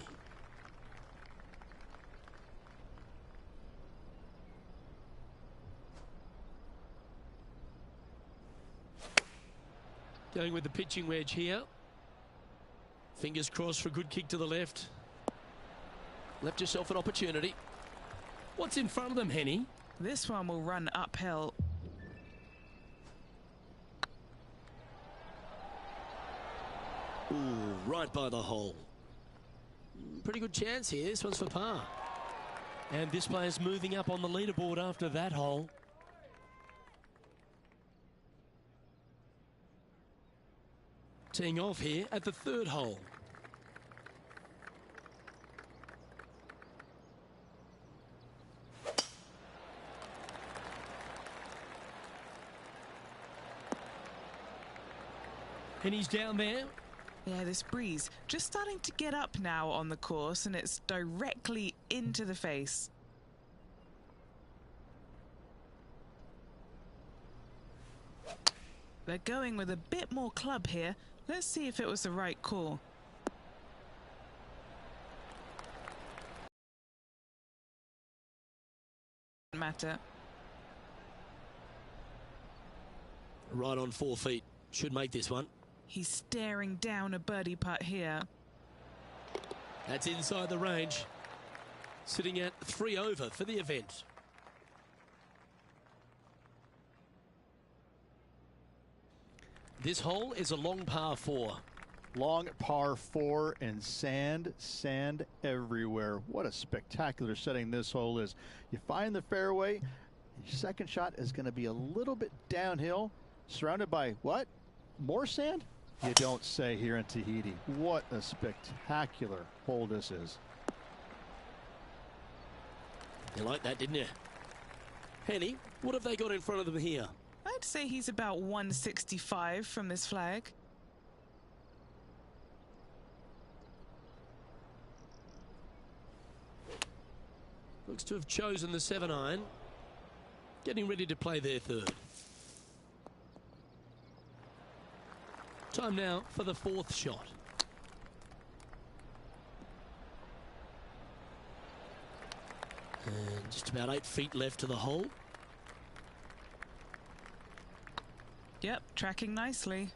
Going with the pitching wedge here. Fingers crossed for a good kick to the left. Left yourself an opportunity. What's in front of them, Henny? This one will run uphill. Ooh, right by the hole. Pretty good chance here. This one's for par. And this player's moving up on the leaderboard after that hole. Teeing off here at the third hole. And he's down there. Yeah, this breeze just starting to get up now on the course, and it's directly into the face. They're going with a bit more club here. Let's see if it was the right call. Matter. Right on 4 feet. Should make this one. He's staring down a birdie putt here. That's inside the range. Sitting at 3 over for the event. This hole is a long par 4. Long par 4 and sand everywhere. What a spectacular setting this hole is. You find the fairway. Your second shot is going to be a little bit downhill, surrounded by what? More sand? You don't say here in Tahiti. What a spectacular hole this is. You like that, didn't you? Henny, what have they got in front of them here? I'd say he's about 165 from this flag. Looks to have chosen the 7-iron. Getting ready to play their third. Time now for the fourth shot. And just about 8 feet left to the hole. Yep, tracking nicely.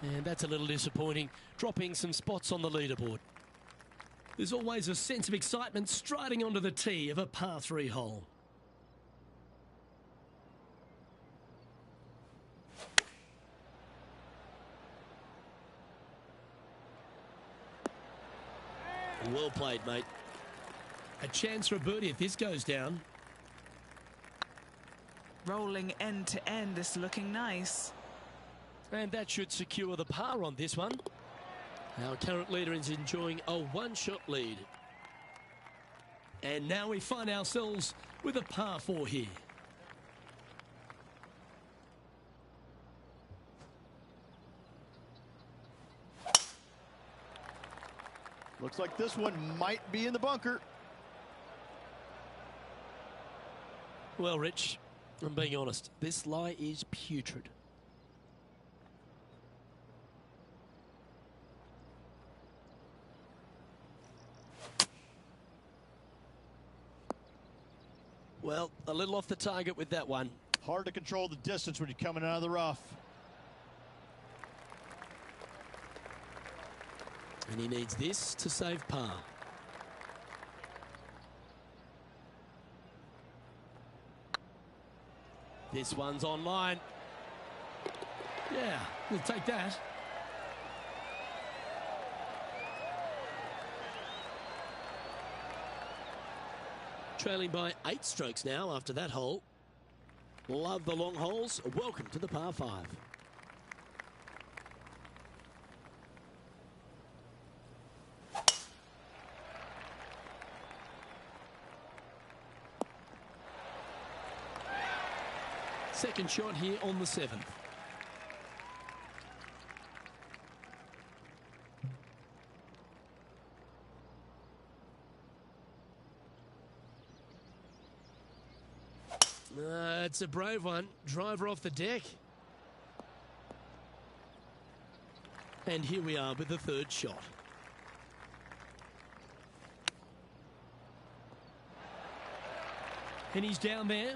And that's a little disappointing, dropping some spots on the leaderboard. There's always a sense of excitement striding onto the tee of a par 3 hole. Well played, mate. A chance for a birdie if this goes down. Rolling end to end, this looking nice. And that should secure the par on this one. Our current leader is enjoying a one-shot lead. And now we find ourselves with a par 4 here. Looks like this one might be in the bunker. Well, Rich, I'm being honest. This lie is putrid. Well, a little off the target with that one. Hard to control the distance when you're coming out of the rough. And he needs this to save par. This one's online. Yeah, we'll take that. Trailing by 8 strokes now after that hole. Love the long holes. Welcome to the par 5. Second shot here on the 7th. It's a brave one. Driver off the deck. And here we are with the 3rd shot. And he's down there.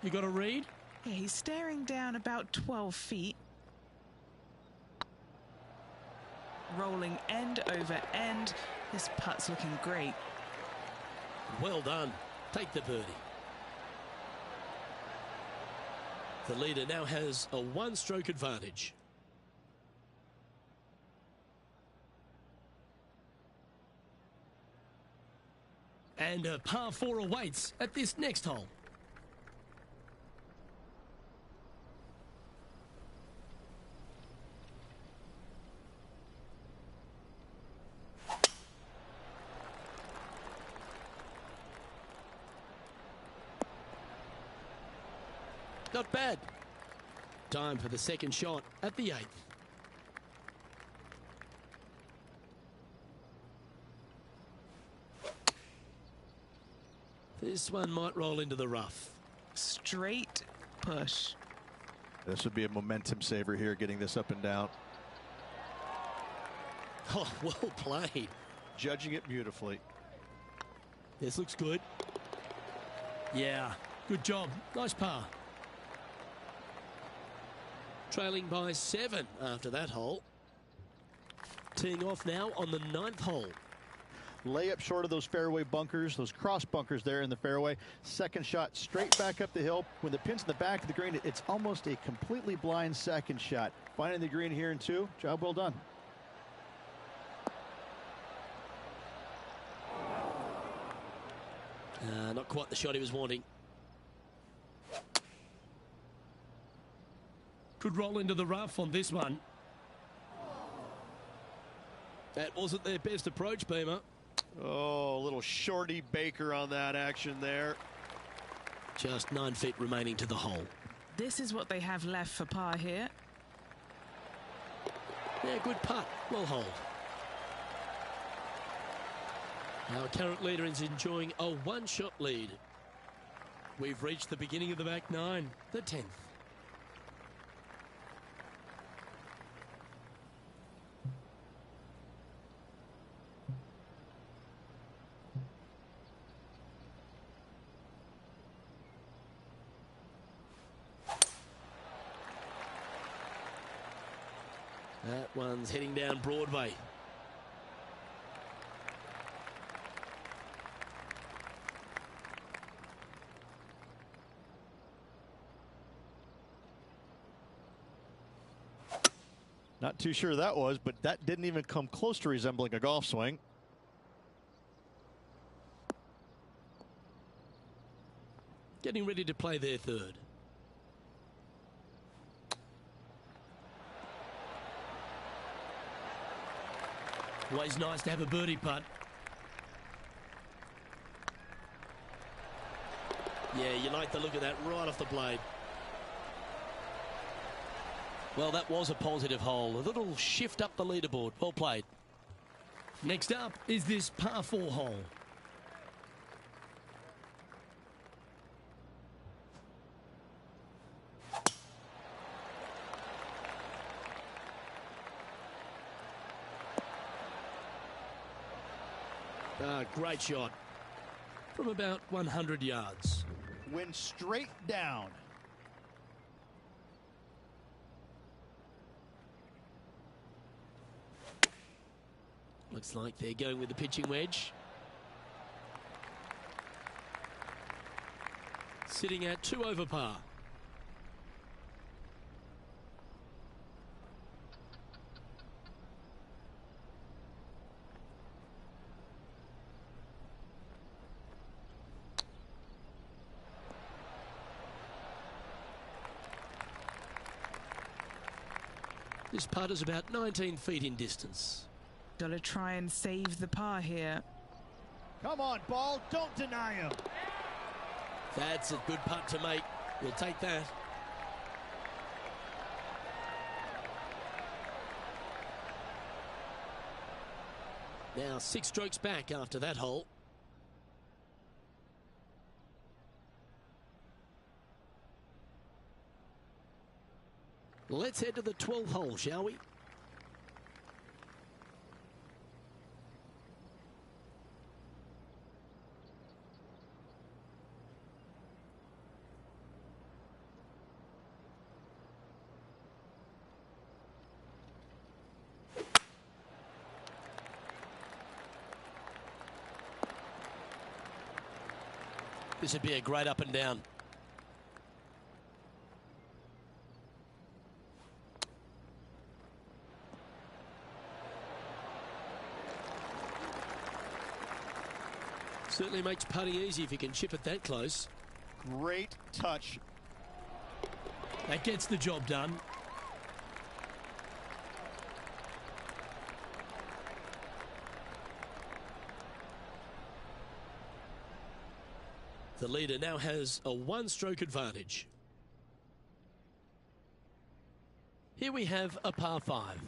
You got to read. Yeah, he's staring down about 12 feet. Rolling end over end. This putt's looking great. Well done. Take the birdie. The leader now has a 1-stroke advantage. And a par 4 awaits at this next hole. Not bad. Time for the second shot at the 8th. This one might roll into the rough. Straight push. This would be a momentum saver here, getting this up and down. Oh, well played. Judging it beautifully. This looks good. Yeah, good job. Nice par. Trailing by 7 after that hole. Teeing off now on the 9th hole. Layup short of those fairway bunkers, those cross bunkers there in the fairway. Second shot straight back up the hill. When the pin's in the back of the green, it's almost a completely blind second shot. Finding the green here in 2. Job well done. Not quite the shot he was wanting. Could roll into the rough on this one. That wasn't their best approach, Beamer. Oh, a little shorty Baker on that action there. Just 9 feet remaining to the hole. This is what they have left for par here. Yeah, good putt. Well hold. Our current leader is enjoying a 1-shot lead. We've reached the beginning of the back 9, the 10th. That one's heading down Broadway. Not too sure that was, but that didn't even come close to resembling a golf swing. getting ready to play their third. Always nice to have a birdie putt. Yeah, you like the look of that right off the blade. Well, that was a positive hole. A little shift up the leaderboard. Well played. Next up is this par 4 hole. Great shot from about 100 yards. Went straight down. Looks like they're going with the pitching wedge. Sitting at 2 over par. This putt is about 19 feet in distance. Got to try and save the par here. Come on, ball. Don't deny him. That's a good putt to make. We'll take that. Now 6 strokes back after that hole. Let's head to the 12th hole, shall we? This would be a great up and down. Certainly makes putting easy if you can chip it that close. Great touch. That gets the job done. The leader now has a 1-stroke advantage. Here we have a par 5.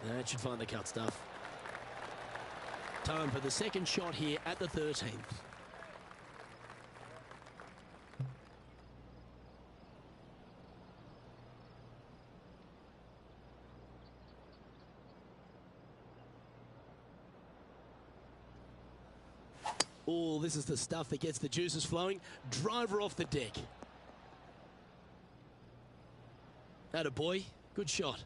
That should find the cut stuff. Time for the second shot here at the 13th. Oh, this is the stuff that gets the juices flowing. Driver off the deck. Attaboy, good shot.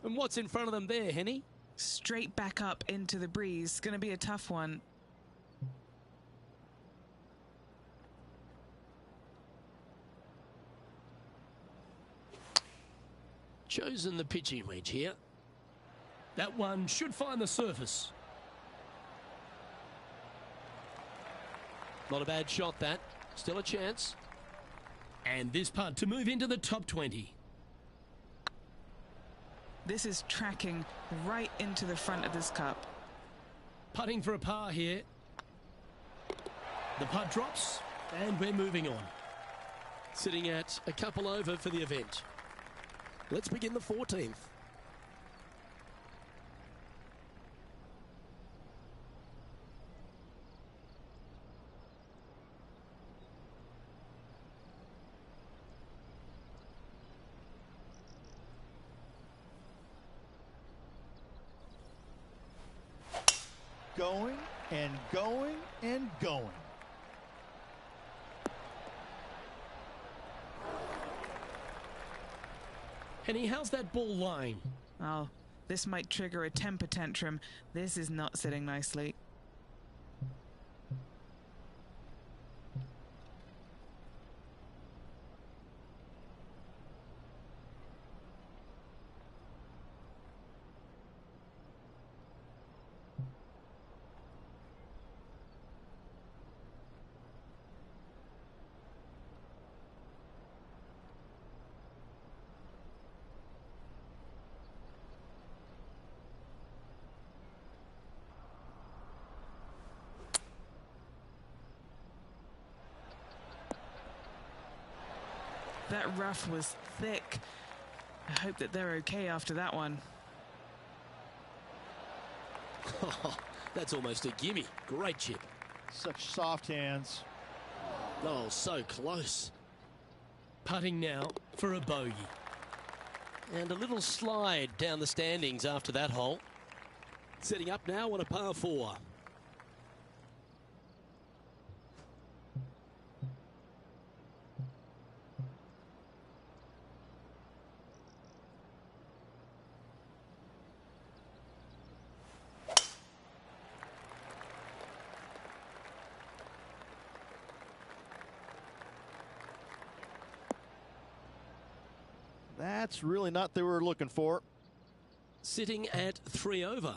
And what's in front of them there, Henny? Straight back up into the breeze. Going to be a tough one. Chosen the pitching wedge here. That one should find the surface. Not a bad shot, that. Still a chance. And this putt to move into the top 20. This is tracking right into the front of this cup. Putting for a par here. The putt drops, and we're moving on. Sitting at a couple over for the event. Let's begin the 14th. Going and going and going. Henny, how's that ball lying? Well, This might trigger a temper tantrum. This is not sitting nicely. That rough was thick. I hope that they're okay after that one. That's almost a gimme. Great chip. Such soft hands. Oh, so close. Putting now for a bogey. And a little slide down the standings after that hole. Setting up now on a par 4. That's really not what they were looking for. Sitting at 3 over.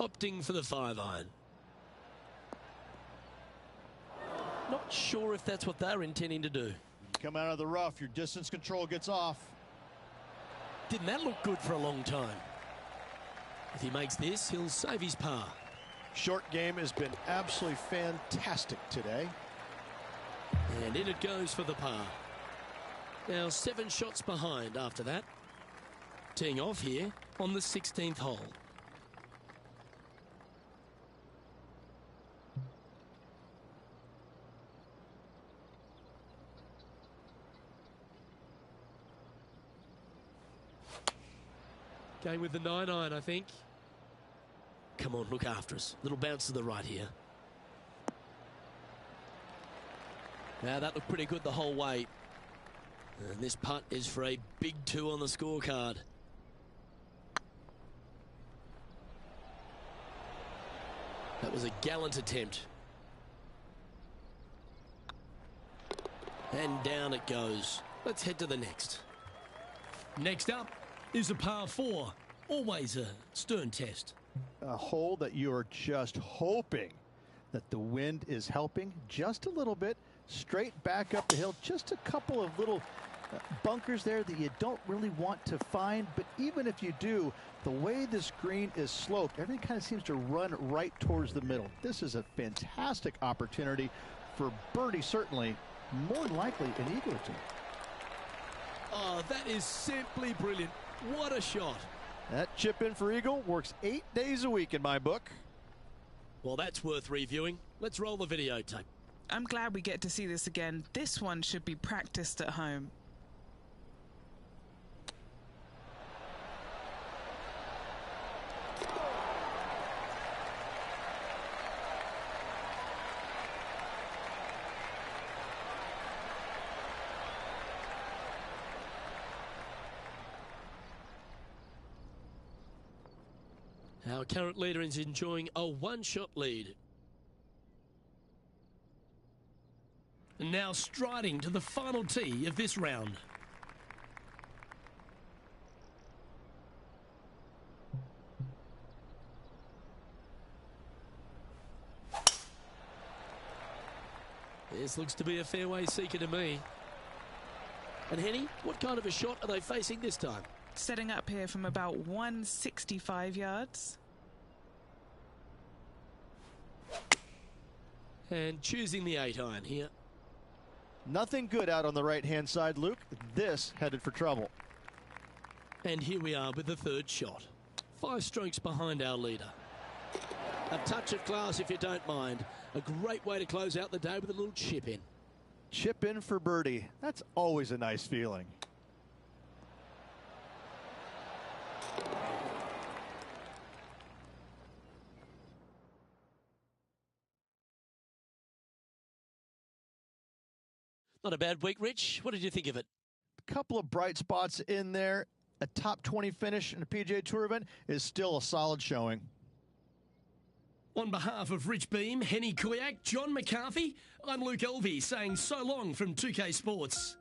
Opting for the 5-iron. Not sure if that's what they're intending to do. Come out of the rough, your distance control gets off. Didn't that look good for a long time? If he makes this, he'll save his par. Short game has been absolutely fantastic today. And in it goes for the par. Now 7 shots behind after that. Teeing off here on the 16th hole. Going with the 9-iron, I think. Come on, look after us. Little bounce to the right here. Now that looked pretty good the whole way. And this putt is for a big 2 on the scorecard. That was a gallant attempt. And down it goes. Let's head to the next. Next up is a par 4. Always a stern test. A hole that you are just hoping that the wind is helping just a little bit. Straight back up the hill. Just a couple of little bunkers there that you don't really want to find. But even if you do, the way this green is sloped, everything kind of seems to run right towards the middle. This is a fantastic opportunity for birdie, certainly. More than likely an eagle or two. Oh, that is simply brilliant. What a shot. That chip in for eagle works 8 days a week in my book. Well, that's worth reviewing. Let's roll the videotape. I'm glad we get to see this again. This one should be practiced at home. Our current leader is enjoying a 1-shot lead. And now striding to the final tee of this round. This looks to be a fairway seeker to me. And Henny, what kind of a shot are they facing this time? Setting up here from about 165 yards. And choosing the 8-iron here. Nothing good out on the right-hand side, Luke. This headed for trouble. And here we are with the 3rd shot. 5 strokes behind our leader. A touch of class if you don't mind. A great way to close out the day with a little chip in. Chip in for birdie. That's always a nice feeling. Not a bad week, Rich. What did you think of it? A couple of bright spots in there. A top 20 finish in a PGA Tour event is still a solid showing. On behalf of Rich Beam, Henny Koyak, John McCarthy, I'm Luke Elvey saying so long from 2K Sports.